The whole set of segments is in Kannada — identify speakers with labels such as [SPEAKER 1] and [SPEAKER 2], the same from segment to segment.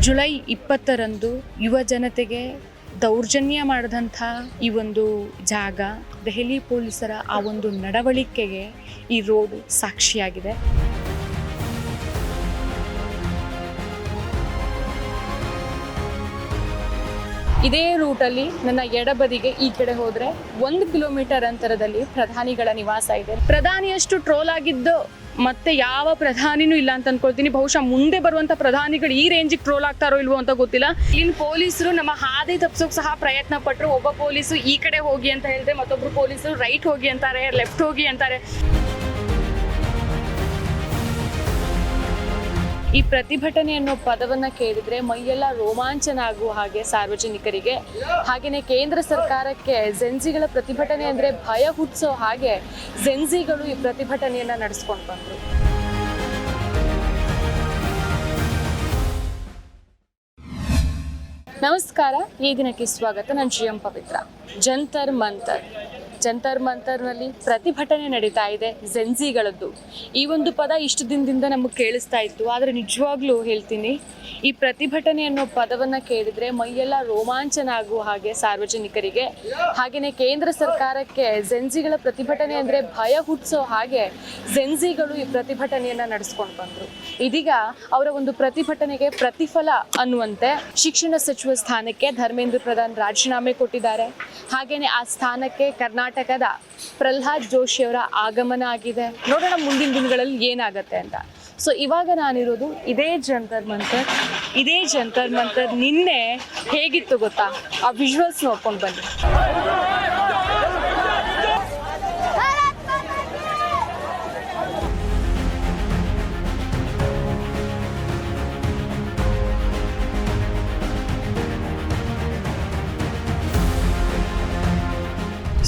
[SPEAKER 1] ಜುಲೈ 20ರಂದು ಯುವ ಜನತೆಗೆ ದೌರ್ಜನ್ಯ ಮಾಡಿದಂಥ ಈ ಒಂದು ಜಾಗ, ದೆಹಲಿ ಪೊಲೀಸರ ಆ ಒಂದು ನಡವಳಿಕೆಗೆ ಈ ರೋಡು ಸಾಕ್ಷಿಯಾಗಿದೆ. ಇದೇ ರೂಟಲ್ಲಿ ನನ್ನ ಎಡಬದಿಗೆ ಈ ಕಡೆ ಹೋದರೆ 1 ಕಿಲೋಮೀಟರ್ ಅಂತರದಲ್ಲಿ ಪ್ರಧಾನಿಗಳ ನಿವಾಸ ಇದೆ. ಪ್ರಧಾನಿಯಷ್ಟು ಟ್ರೋಲ್ ಆಗಿದ್ದು ಮತ್ತೆ ಯಾವ ಪ್ರಧಾನಿನೂ ಇಲ್ಲ ಅಂತ ಅನ್ಕೊಳ್ತೀನಿ. ಬಹುಶಃ ಮುಂದೆ ಬರುವಂತ ಪ್ರಧಾನಿಗಳು ಈ ರೇಂಜಿಗೆ ಟ್ರೋಲ್ ಆಗ್ತಾರೋ ಇಲ್ವೋ ಅಂತ ಗೊತ್ತಿಲ್ಲ. ಇನ್ನು ಪೊಲೀಸರು ನಮ್ಮ ಹಾದಿ ತಪ್ಪಿಸೋಕೆ ಸಹ ಪ್ರಯತ್ನ ಪಟ್ಟರು. ಒಬ್ಬ ಪೊಲೀಸು ಈ ಕಡೆ ಹೋಗಿ ಅಂತ ಹೇಳಿದ್ರೆ, ಮತ್ತೊಬ್ರು ಪೊಲೀಸರು ರೈಟ್ ಹೋಗಿ ಅಂತಾರೆ, ಲೆಫ್ಟ್ ಹೋಗಿ ಅಂತಾರೆ. ಈ ಪ್ರತಿಭಟನೆ ಅನ್ನೋ ಪದವನ್ನ ಕೇಳಿದ್ರೆ ಮೈಯೆಲ್ಲ ರೋಮಾಂಚನ ಆಗುವ ಹಾಗೆ ಸಾರ್ವಜನಿಕರಿಗೆ, ಹಾಗೆಯೇ ಕೇಂದ್ರ ಸರ್ಕಾರಕ್ಕೆ ಜೆನ್ಸಿಗಳ ಪ್ರತಿಭಟನೆ ಅಂದ್ರೆ ಭಯ ಹುಟ್ಟಿಸೋ ಹಾಗೆ ಜೆನ್ಸಿಗಳು ಈ ಪ್ರತಿಭಟನೆಯನ್ನ ನಡೆಸ್ಕೊಂಡು ಬಂದ್ರು. ನಮಸ್ಕಾರ, ಈ ದಿನಕ್ಕೆ ಸ್ವಾಗತ. ನಾನು ಶ್ರೀಯಂ ಪವಿತ್ರ. ಜಂತರ್ ಮಂತರ್ನಲ್ಲಿ ಪ್ರತಿಭಟನೆ ನಡೀತಾ ಇದೆ ಜೆನ್ಸಿಗಳದ್ದು. ಈ ಒಂದು ಪದ ಇಷ್ಟು ದಿನದಿಂದ ನಮಗೆ ಕೇಳಿಸ್ತಾ ಇತ್ತು, ಆದರೆ ನಿಜವಾಗ್ಲೂ ಹೇಳ್ತೀನಿ, ಈ ಪ್ರತಿಭಟನೆ ಅನ್ನೋ ಪದವನ್ನು ಕೇಳಿದ್ರೆ ಮೈಯೆಲ್ಲ ರೋಮಾಂಚನ ಆಗುವ ಹಾಗೆ ಸಾರ್ವಜನಿಕರಿಗೆ, ಹಾಗೆಯೇ ಕೇಂದ್ರ ಸರ್ಕಾರಕ್ಕೆ ಜೆನ್ಸಿಗಳ ಪ್ರತಿಭಟನೆ ಅಂದರೆ ಭಯ ಹುಟ್ಟಿಸೋ ಹಾಗೆ ಜೆನ್ಸಿಗಳು ಈ ಪ್ರತಿಭಟನೆಯನ್ನು ನಡೆಸ್ಕೊಂಡು ಬಂದರು. ಇದೀಗ ಅವರ ಒಂದು ಪ್ರತಿಭಟನೆಗೆ ಪ್ರತಿಫಲ ಅನ್ನುವಂತೆ ಶಿಕ್ಷಣ ಸಚಿವ ಸ್ಥಾನಕ್ಕೆ ಧರ್ಮೇಂದ್ರ ಪ್ರಧಾನ್ ರಾಜೀನಾಮೆ ಕೊಟ್ಟಿದ್ದಾರೆ. ಹಾಗೆಯೇ ಆ ಸ್ಥಾನಕ್ಕೆ ಕರ್ನಾಟಕದ ಪ್ರಹ್ಲಾದ್ ಜೋಶಿ ಅವರ ಆಗಮನ ಆಗಿದೆ. ನೋಡೋಣ ಮುಂದಿನ ದಿನಗಳಲ್ಲಿ ಏನಾಗುತ್ತೆ ಅಂತ. ಸೊ ಇವಾಗ ನಾನಿರೋದು ಇದೇ ಜಂತರ್ ಮಂತರ್ ನಿನ್ನೆ ಹೇಗಿತ್ತು ಗೊತ್ತಾ? ಆ ವಿಜುವಲ್ಸ್ ನೋಡ್ಕೊಂಡು ಬನ್ನಿ.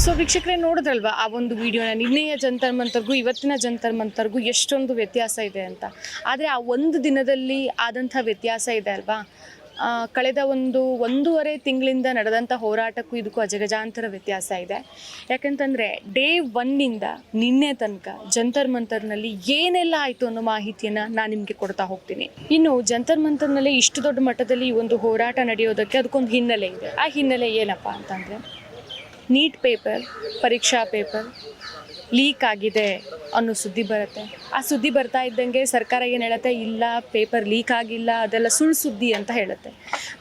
[SPEAKER 1] ಸೊ ವೀಕ್ಷಕರೇ, ನೋಡಿದ್ರಲ್ವಾ ಆ ಒಂದು ವಿಡಿಯೋನ? ನಿನ್ನೆಯ ಜಂತರ್ ಮಂತರ್ಗೂ ಇವತ್ತಿನ ಜಂತರ್ ಮಂತರ್ಗೂ ಎಷ್ಟೊಂದು ವ್ಯತ್ಯಾಸ ಇದೆ ಅಂತ. ಆದರೆ ಆ ಒಂದು ದಿನದಲ್ಲಿ ಆದಂಥ ವ್ಯತ್ಯಾಸ ಇದೆ ಅಲ್ವಾ? ಕಳೆದ ಒಂದೂವರೆ ತಿಂಗಳಿಂದ ನಡೆದಂಥ ಹೋರಾಟಕ್ಕೂ ಇದಕ್ಕೂ ಅಜಗಜಾಂತರ ವ್ಯತ್ಯಾಸ ಇದೆ. ಯಾಕಂತಂದರೆ ಡೇ 1ನಿಂದ ನಿನ್ನೆ ತನಕ ಜಂತರ್ ಮಂತರ್ನಲ್ಲಿ ಏನೆಲ್ಲ ಆಯಿತು ಅನ್ನೋ ಮಾಹಿತಿಯನ್ನು ನಾನು ನಿಮಗೆ ಕೊಡ್ತಾ ಹೋಗ್ತೀನಿ. ಇನ್ನು ಜಂತರ್ ಮಂತರ್ನಲ್ಲಿ ಇಷ್ಟು ದೊಡ್ಡ ಮಟ್ಟದಲ್ಲಿ ಈ ಒಂದು ಹೋರಾಟ ನಡೆಯೋದಕ್ಕೆ ಅದಕ್ಕೊಂದು ಹಿನ್ನೆಲೆ ಇದೆ. ಆ ಹಿನ್ನೆಲೆ ಏನಪ್ಪ ಅಂತಂದರೆ, ನೀಟ್ ಪರೀಕ್ಷಾ ಪೇಪರ್ ಲೀಕ್ ಆಗಿದೆ ಅನ್ನೋ ಸುದ್ದಿ ಬರುತ್ತೆ. ಆ ಸುದ್ದಿ ಬರ್ತಾ ಇದ್ದಂಗೆ ಸರ್ಕಾರ ಏನು ಹೇಳುತ್ತೆ, ಇಲ್ಲ ಪೇಪರ್ ಲೀಕ್ ಆಗಿಲ್ಲ, ಅದೆಲ್ಲ ಸುಳ್ಳು ಸುದ್ದಿ ಅಂತ ಹೇಳುತ್ತೆ.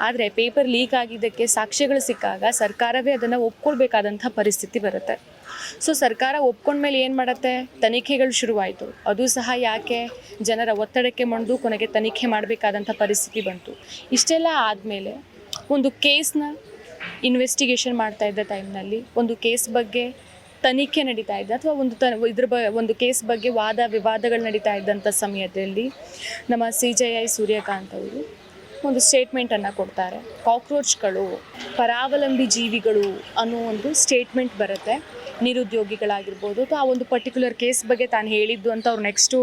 [SPEAKER 1] ಆದರೆ ಪೇಪರ್ ಲೀಕ್ ಆಗಿದ್ದಕ್ಕೆ ಸಾಕ್ಷ್ಯಗಳು ಸಿಕ್ಕಾಗ ಸರ್ಕಾರವೇ ಅದನ್ನು ಒಪ್ಕೊಳ್ಬೇಕಾದಂಥ ಪರಿಸ್ಥಿತಿ ಬರುತ್ತೆ. ಸೊ ಸರ್ಕಾರ ಒಪ್ಕೊಂಡ್ಮೇಲೆ ಏನು ಮಾಡುತ್ತೆ, ತನಿಖೆಗಳು ಶುರುವಾಯಿತು. ಅದು ಸಹ ಯಾಕೆ, ಜನರ ಒತ್ತಡಕ್ಕೆ ಮಣಿದು ಕೊನೆಗೆ ತನಿಖೆ ಮಾಡಬೇಕಾದಂಥ ಪರಿಸ್ಥಿತಿ ಬಂತು. ಇಷ್ಟೆಲ್ಲ ಆದಮೇಲೆ ಒಂದು ಕೇಸ್ನ ಇನ್ವೆಸ್ಟಿಗೇಷನ್ ಮಾಡ್ತಾ ಇದ್ದ ಟೈಮ್ನಲ್ಲಿ, ಒಂದು ಕೇಸ್ ಬಗ್ಗೆ ತನಿಖೆ ನಡೀತಾ ಇದೆ, ಅಥವಾ ಒಂದು ಕೇಸ್ ಬಗ್ಗೆ ವಾದ ವಿವಾದಗಳು ನಡೀತಾ ಇದ್ದಂಥ ಸಮಯದಲ್ಲಿ ನಮ್ಮ CJI ಸೂರ್ಯಕಾಂತ್ ಅವರು ಒಂದು ಸ್ಟೇಟ್ಮೆಂಟನ್ನು ಕೊಡ್ತಾರೆ. ಕಾಕ್ರೋಚ್ಗಳು ಪರಾವಲಂಬಿ ಜೀವಿಗಳು ಅನ್ನೋ ಒಂದು ಸ್ಟೇಟ್ಮೆಂಟ್ ಬರುತ್ತೆ. ನಿರುದ್ಯೋಗಿಗಳಾಗಿರ್ಬೋದು, ಅಥವಾ ಆ ಒಂದು ಪರ್ಟಿಕ್ಯುಲರ್ ಕೇಸ್ ಬಗ್ಗೆ ತಾನು ಹೇಳಿದ್ದು ಅಂತ ಅವ್ರು ನೆಕ್ಸ್ಟು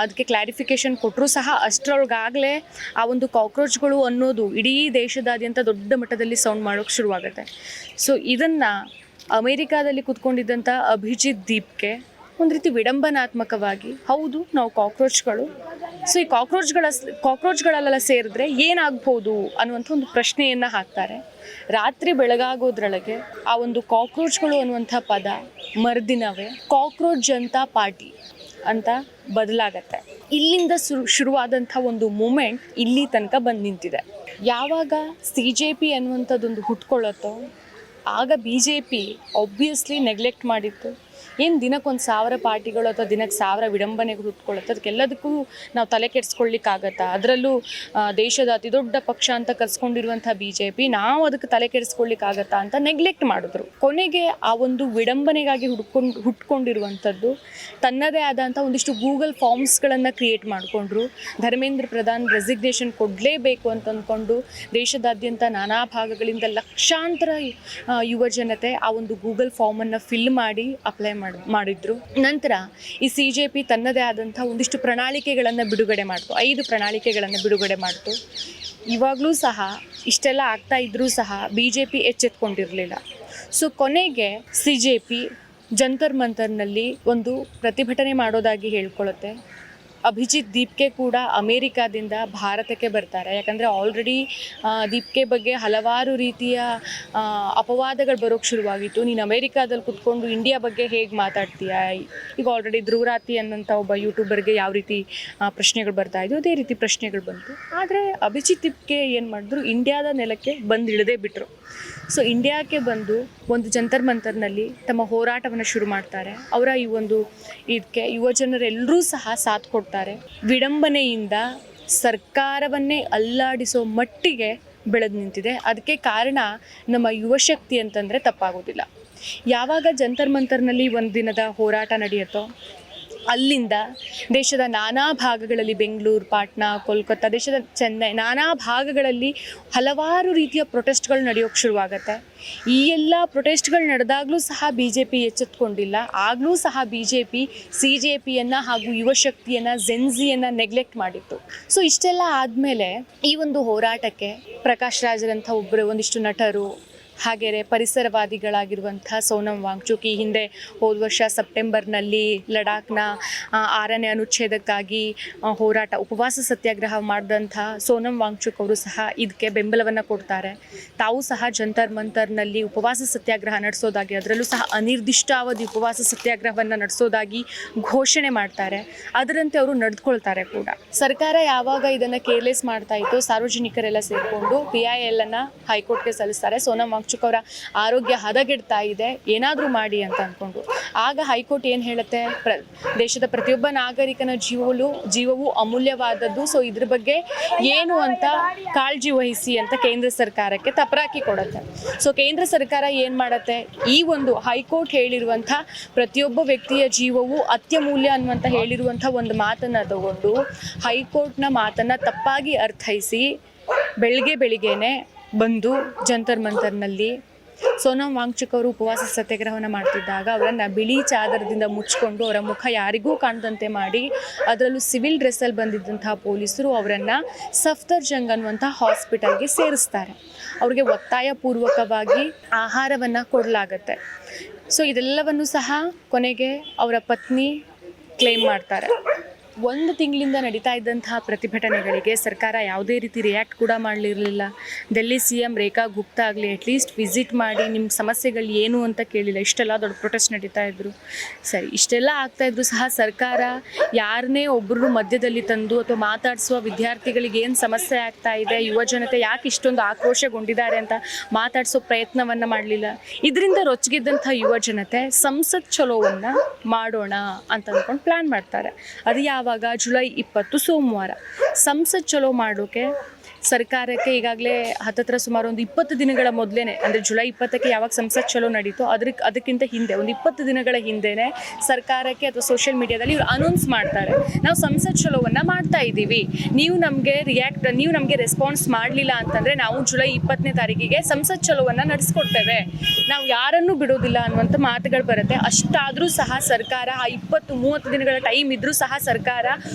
[SPEAKER 1] ಅದಕ್ಕೆ ಕ್ಲಾರಿಫಿಕೇಷನ್ ಕೊಟ್ಟರು ಸಹ ಅಷ್ಟರೊಳಗಾಗಲೇ ಆ ಒಂದು ಕಾಕ್ರೋಚ್ಗಳು ಅನ್ನೋದು ಇಡೀ ದೇಶದಾದ್ಯಂತ ದೊಡ್ಡ ಮಟ್ಟದಲ್ಲಿ ಸೌಂಡ್ ಮಾಡೋಕ್ಕೆ ಶುರುವಾಗುತ್ತೆ. ಸೊ ಇದನ್ನು ಅಮೇರಿಕಾದಲ್ಲಿ ಕೂತ್ಕೊಂಡಿದ್ದಂಥ ಅಭಿಜಿತ್ ದೀಪ್ಗೆ ಒಂದು ರೀತಿ ವಿಡಂಬನಾತ್ಮಕವಾಗಿ, ಹೌದು ನಾವು ಕಾಕ್ರೋಚ್ಗಳು, ಸೊ ಈ ಕಾಕ್ರೋಚ್ಗಳಲ್ಲೆಲ್ಲ ಸೇರಿದ್ರೆ ಏನಾಗ್ಬೋದು ಅನ್ನುವಂಥ ಒಂದು ಪ್ರಶ್ನೆಯನ್ನು ಹಾಕ್ತಾರೆ. ರಾತ್ರಿ ಬೆಳಗಾಗೋದ್ರೊಳಗೆ ಆ ಒಂದು ಕಾಕ್ರೋಚ್ಗಳು ಅನ್ನುವಂಥ ಪದ ಮರುದಿನವೇ ಕಾಕ್ರೋಚ್ ಜನತಾ ಪಾರ್ಟಿ ಅಂತ ಬದಲಾಗತ್ತೆ. ಇಲ್ಲಿಂದ ಶುರುವಾದಂಥ ಒಂದು ಮೂಮೆಂಟ್ ಇಲ್ಲಿ ತನಕ ಬಂದು ನಿಂತಿದೆ. ಯಾವಾಗ CJP ಅನ್ನುವಂಥದ್ದೊಂದು ಹುಟ್ಕೊಳ್ಳುತ್ತೋ ಆಗ BJP ಆಬ್ವಿಯಸ್ಲಿ ನೆಗ್ಲೆಕ್ಟ್ ಮಾಡಿತ್ತು. ಏನು ದಿನಕ್ಕೊಂದು 1000 ಪಾರ್ಟಿಗಳು ಅಥವಾ ದಿನಕ್ಕೆ 1000 ವಿಡಂಬನೆಗಳು ಹುಟ್ಕೊಳ್ಳುತ್ತೆ, ಅದಕ್ಕೆಲ್ಲದಕ್ಕೂ ನಾವು ತಲೆ ಕೆಡಿಸ್ಕೊಳ್ಳಿಕ್ಕಾಗತ್ತಾ? ಅದರಲ್ಲೂ ದೇಶದ ಅತಿ ದೊಡ್ಡ ಪಕ್ಷ ಅಂತ ಕರೆಸ್ಕೊಂಡಿರುವಂಥ BJP ನಾವು ಅದಕ್ಕೆ ತಲೆ ಕೆಡಿಸ್ಕೊಳ್ಳಿಕ್ಕಾಗತ್ತಾ ಅಂತ ನೆಗ್ಲೆಕ್ಟ್ ಮಾಡಿದ್ರು. ಕೊನೆಗೆ ಆ ಒಂದು ವಿಡಂಬನೆಗಾಗಿ ಹುಟ್ಕೊಂಡಿರುವಂಥದ್ದು ತನ್ನದೇ ಆದಂಥ ಒಂದಿಷ್ಟು ಗೂಗಲ್ ಫಾರ್ಮ್ಸ್ಗಳನ್ನು ಕ್ರಿಯೇಟ್ ಮಾಡಿಕೊಂಡ್ರು. ಧರ್ಮೇಂದ್ರ ಪ್ರಧಾನ್ ರೆಸಿಗ್ನೇಷನ್ ಕೊಡಲೇಬೇಕು ಅಂತ ಅಂದ್ಕೊಂಡು ದೇಶದಾದ್ಯಂತ ನಾನಾ ಭಾಗಗಳಿಂದ ಲಕ್ಷಾಂತರ ಯುವ ಜನತೆ ಆ ಒಂದು ಗೂಗಲ್ ಫಾರ್ಮನ್ನು ಫಿಲ್ ಮಾಡಿ ಅಪ್ಲೈ ಮಾಡಿದ್ರು. ನಂತರ ಈ CJP ತನ್ನದೇ ಆದಂಥ ಒಂದಿಷ್ಟು ಪ್ರಣಾಳಿಕೆಗಳನ್ನು ಬಿಡುಗಡೆ ಮಾಡ್ತು. 5 ಪ್ರಣಾಳಿಕೆಗಳನ್ನು ಬಿಡುಗಡೆ ಮಾಡ್ತು. ಇವಾಗಲೂ ಸಹ ಇಷ್ಟೆಲ್ಲ ಆಗ್ತಾ ಇದ್ರೂ ಸಹ BJP ಎಚ್ಚೆತ್ಕೊಂಡಿರಲಿಲ್ಲ. ಸೊ ಕೊನೆಗೆ CJP ಜಂತರ್ ಮಂತರ್ನಲ್ಲಿ ಒಂದು ಪ್ರತಿಭಟನೆ ಮಾಡೋದಾಗಿ ಹೇಳ್ಕೊಳ್ಳುತ್ತೆ. ಅಭಿಜಿತ್ ದೀಪ್ಗೆ ಕೂಡ ಅಮೇರಿಕಾದಿಂದ ಭಾರತಕ್ಕೆ ಬರ್ತಾರೆ. ಯಾಕಂದರೆ ಆಲ್ರೆಡಿ ದೀಪ್ಗೆ ಬಗ್ಗೆ ಹಲವಾರು ರೀತಿಯ ಅಪವಾದಗಳು ಬರೋಕ್ಕೆ ಶುರುವಾಗಿತ್ತು. ನೀನು ಅಮೇರಿಕಾದಲ್ಲಿ ಕುತ್ಕೊಂಡು ಇಂಡಿಯಾ ಬಗ್ಗೆ ಹೇಗೆ ಮಾತಾಡ್ತೀಯ, ಈಗ ಆಲ್ರೆಡಿ ಧ್ರುವರಾತಿ ಅನ್ನೋಂಥ ಒಬ್ಬ ಯೂಟ್ಯೂಬರ್ಗೆ ಯಾವ ರೀತಿ ಪ್ರಶ್ನೆಗಳು ಬರ್ತಾ ಇದ್ವು ಅದೇ ರೀತಿ ಪ್ರಶ್ನೆಗಳು ಬಂತು. ಆದರೆ ಅಭಿಜಿತ್ ದೀಪ್ಗೆ ಏನು ಮಾಡಿದ್ರು, ಇಂಡಿಯಾದ ನೆಲಕ್ಕೆ ಬಂದು ಇಳಿದೇ ಬಿಟ್ಟರು. ಸೊ ಇಂಡಿಯಾಕ್ಕೆ ಬಂದು ಒಂದು ಜಂತರ್ ಮಂತರ್ನಲ್ಲಿ ತಮ್ಮ ಹೋರಾಟವನ್ನು ಶುರು ಮಾಡ್ತಾರೆ. ಅವರ ಈ ಒಂದು ಇದಕ್ಕೆ ಯುವಜನರೆಲ್ಲರೂ ಸಹ ಸಾಥ್ ಕೊಡ್ತಾರೆ. ವಿಡಂಬನೆಯಿಂದ ಸರ್ಕಾರವನ್ನೇ ಅಲ್ಲಾಡಿಸೋ ಮಟ್ಟಿಗೆ ಬೆಳೆದು ನಿಂತಿದೆ. ಅದಕ್ಕೆ ಕಾರಣ ನಮ್ಮ ಯುವಶಕ್ತಿ ಅಂತಂದರೆ ತಪ್ಪಾಗೋದಿಲ್ಲ. ಯಾವಾಗ ಜಂತರ್ ಮಂತರ್ನಲ್ಲಿ ಒಂದು ದಿನದ ಹೋರಾಟ ನಡೆಯುತ್ತೋ ಅಲ್ಲಿಂದ ದೇಶದ ನಾನಾ ಭಾಗಗಳಲ್ಲಿ, ಬೆಂಗಳೂರು, ಪಾಟ್ನಾ, ಕೋಲ್ಕತ್ತಾ, ದೇಶದ ಚೆನ್ನೈ, ನಾನಾ ಭಾಗಗಳಲ್ಲಿ ಹಲವಾರು ರೀತಿಯ ಪ್ರೊಟೆಸ್ಟ್ಗಳು ನಡೆಯೋಕ್ಕೆ ಶುರುವಾಗುತ್ತೆ. ಈ ಎಲ್ಲ ಪ್ರೊಟೆಸ್ಟ್ಗಳು ನಡೆದಾಗಲೂ ಸಹ BJP ಎಚ್ಚೆತ್ಕೊಂಡಿಲ್ಲ. ಆಗಲೂ ಸಹ BJP CJPಯನ್ನು ಹಾಗೂ ಯುವಶಕ್ತಿಯನ್ನು, ಜೆನ್ಸಿಯನ್ನು ನೆಗ್ಲೆಕ್ಟ್ ಮಾಡಿತ್ತು. ಸೊ ಇಷ್ಟೆಲ್ಲ ಆದಮೇಲೆ ಈ ಒಂದು ಹೋರಾಟಕ್ಕೆ ಪ್ರಕಾಶ್ ರಾಜರಂಥ ಒಂದಿಷ್ಟು ನಟರು, ಹಾಗೆಯೇ ಪರಿಸರವಾದಿಗಳಾಗಿರುವಂಥ ಸೋನಮ್ ವಾಂಗ್ಚುಕ್, ಈ ಹಿಂದೆ ಹೋದ ವರ್ಷ ಸೆಪ್ಟೆಂಬರ್ನಲ್ಲಿ ಲಡಾಖ್ನ 6ನೇ ಅನುಚ್ಛೇದಕ್ಕಾಗಿ ಹೋರಾಟ ಉಪವಾಸ ಸತ್ಯಾಗ್ರಹ ಮಾಡಿದಂಥ ಸೋನಮ್ ವಾಂಗ್ಚುಕ್ ಅವರು ಸಹ ಇದಕ್ಕೆ ಬೆಂಬಲವನ್ನು ಕೊಡ್ತಾರೆ. ತಾವು ಸಹ ಜಂತರ್ ಮಂತರ್ನಲ್ಲಿ ಉಪವಾಸ ಸತ್ಯಾಗ್ರಹ ನಡೆಸೋದಾಗಿ, ಅದರಲ್ಲೂ ಸಹ ಅನಿರ್ದಿಷ್ಟಾವಧಿ ಉಪವಾಸ ಸತ್ಯಾಗ್ರಹವನ್ನು ನಡೆಸೋದಾಗಿ ಘೋಷಣೆ ಮಾಡ್ತಾರೆ. ಅದರಂತೆ ಅವರು ನಡೆದುಕೊಳ್ತಾರೆ ಕೂಡ. ಸರ್ಕಾರ ಯಾವಾಗ ಇದನ್ನು ಕೇರ್ಲೆಸ್ ಮಾಡ್ತಾ ಇತ್ತು, ಸಾರ್ವಜನಿಕರೆಲ್ಲ ಸೇರಿಕೊಂಡು PIL ಅನ್ನು ಹೈಕೋರ್ಟ್ಗೆ ಸಲ್ಲಿಸ್ತಾರೆ. ಸೋನಮ್ ವಾಂಗ್ಚುಕ್ ಅವರ ಆರೋಗ್ಯ ಹದಗೆಡ್ತಾ ಇದೆ, ಏನಾದರೂ ಮಾಡಿ ಅಂತ ಅಂದ್ಕೊಂಡು. ಆಗ ಹೈಕೋರ್ಟ್ ಏನು ಹೇಳುತ್ತೆ, ದೇಶದ ಪ್ರತಿಯೊಬ್ಬ ನಾಗರಿಕನ ಜೀವವು ಅಮೂಲ್ಯವಾದದ್ದು. ಸೊ ಇದ್ರ ಬಗ್ಗೆ ಏನು ಅಂತ ಕಾಳಜಿ ವಹಿಸಿ ಅಂತ ಕೇಂದ್ರ ಸರ್ಕಾರಕ್ಕೆ ತಪರಾಕಿ ಕೊಡುತ್ತೆ. ಸೊ ಕೇಂದ್ರ ಸರ್ಕಾರ ಏನು ಮಾಡುತ್ತೆ, ಈ ಒಂದು ಹೈಕೋರ್ಟ್ ಹೇಳಿರುವಂಥ ಪ್ರತಿಯೊಬ್ಬ ವ್ಯಕ್ತಿಯ ಜೀವವು ಅತ್ಯಮೂಲ್ಯ ಅನ್ನುವಂಥ ಹೇಳಿರುವಂಥ ಒಂದು ಮಾತನ್ನು ತಗೊಂಡು ಹೈಕೋರ್ಟ್ನ ಮಾತನ್ನು ತಪ್ಪಾಗಿ ಅರ್ಥೈಸಿ ಬೆಳಿಗ್ಗೆನೇ ಬಂದು ಜಂತರ್ ಮಂತರ್ನಲ್ಲಿ ಸೋನಮ್ ವಾಂಗ್ಚುಕ್ ಅವರು ಉಪವಾಸ ಸತ್ಯಾಗ್ರಹವನ್ನು ಮಾಡ್ತಿದ್ದಾಗ ಅವರನ್ನು ಬಿಳಿ ಚಾದರದಿಂದ ಮುಚ್ಚಿಕೊಂಡು ಅವರ ಮುಖ ಯಾರಿಗೂ ಕಾಣದಂತೆ ಮಾಡಿ, ಅದರಲ್ಲೂ ಸಿವಿಲ್ ಡ್ರೆಸ್ಸಲ್ಲಿ ಬಂದಿದ್ದಂತಹ ಪೊಲೀಸರು ಅವರನ್ನು ಸಫ್ದರ್ಜಂಗ್ ಅನ್ನುವಂಥ ಹಾಸ್ಪಿಟಲ್ಗೆ ಸೇರಿಸ್ತಾರೆ. ಅವ್ರಿಗೆ ಒತ್ತಾಯಪೂರ್ವಕವಾಗಿ ಆಹಾರವನ್ನು ಕೊಡಲಾಗತ್ತೆ. ಸೊ ಇದೆಲ್ಲವನ್ನು ಸಹ ಕೊನೆಗೆ ಅವರ ಪತ್ನಿ ಕ್ಲೇಮ್ ಮಾಡ್ತಾರೆ. 1 ತಿಂಗಳಿಂದ ನಡೀತಾ ಇದ್ದಂತಹ ಪ್ರತಿಭಟನೆಗಳಿಗೆ ಸರ್ಕಾರ ಯಾವುದೇ ರೀತಿ ರಿಯಾಕ್ಟ್ ಕೂಡ ಮಾಡಲಿರಲಿಲ್ಲ. ಡೆಲ್ಲಿ CM ರೇಖಾ ಗುಪ್ತಾ ಆಗಲಿ ಅಟ್ಲೀಸ್ಟ್ ವಿಸಿಟ್ ಮಾಡಿ ನಿಮ್ಮ ಸಮಸ್ಯೆಗಳು ಏನು ಅಂತ ಕೇಳಿಲ್ಲ. ಇಷ್ಟೆಲ್ಲ ದೊಡ್ಡ ಪ್ರೊಟೆಸ್ಟ್ ನಡೀತಾ ಇದ್ರು. ಸರಿ, ಇಷ್ಟೆಲ್ಲ ಆಗ್ತಾಯಿದ್ರು ಸಹ ಸರ್ಕಾರ ಯಾರನ್ನೇ ಒಬ್ಬರು ಮಧ್ಯದಲ್ಲಿ ತಂದು ಅಥವಾ ಮಾತಾಡಿಸುವ ವಿದ್ಯಾರ್ಥಿಗಳಿಗೆ ಏನು ಸಮಸ್ಯೆ ಆಗ್ತಾ ಇದೆ, ಯುವಜನತೆ ಯಾಕೆ ಇಷ್ಟೊಂದು ಆಕ್ರೋಶಗೊಂಡಿದ್ದಾರೆ ಅಂತ ಮಾತಾಡಿಸೋ ಪ್ರಯತ್ನವನ್ನು ಮಾಡಲಿಲ್ಲ. ಇದರಿಂದ ರೊಚ್ಚಿಗೆದ್ದಂಥ ಯುವಜನತೆ ಸಂಸತ್ ಚಲೋವನ್ನು ಮಾಡೋಣ ಅಂತ ಅಂದ್ಕೊಂಡು ಪ್ಲ್ಯಾನ್ ಮಾಡ್ತಾರೆ. ಅದು ಯಾವಾಗ, ಜುಲೈ 20 ಸೋಮವಾರ. ಸಂಸತ್ ಚಲೋ ಮಾಡೋಕ್ಕೆ ಸರ್ಕಾರಕ್ಕೆ ಈಗಾಗಲೇ ಹತ್ತತ್ರ ಸುಮಾರು ಒಂದು 20 ದಿನಗಳ ಮೊದಲೇ, ಅಂದರೆ ಜುಲೈ 20ಕ್ಕೆ ಯಾವಾಗ ಸಂಸತ್ ಚಲೋ ನಡೀತೋ ಅದಕ್ಕಿಂತ ಹಿಂದೆ ಒಂದು 20 ದಿನಗಳ ಹಿಂದೆನೇ ಸರ್ಕಾರಕ್ಕೆ ಅಥವಾ ಸೋಷಿಯಲ್ ಮೀಡಿಯಾದಲ್ಲಿ ಇವರು ಅನೌನ್ಸ್ ಮಾಡ್ತಾರೆ, ನಾವು ಸಂಸತ್ ಚಲೋವನ್ನು ಮಾಡ್ತಾ ಇದ್ದೀವಿ, ನೀವು ನಮಗೆ ರೆಸ್ಪಾನ್ಸ್ ಮಾಡಲಿಲ್ಲ ಅಂತಂದರೆ ನಾವು ಜುಲೈ 20ನೇ ತಾರೀಕಿಗೆ ಸಂಸತ್ ಚಲೋವನ್ನು ನಡೆಸ್ಕೊಡ್ತೇವೆ, ನಾವು ಯಾರನ್ನೂ ಬಿಡೋದಿಲ್ಲ ಅನ್ನುವಂಥ ಮಾತುಗಳು ಬರುತ್ತೆ. ಅಷ್ಟಾದರೂ ಸಹ ಸರ್ಕಾರ ಆ 20-30 ದಿನಗಳ ಟೈಮ್ ಇದ್ದರೂ ಸಹ ಸರ್ಕಾರ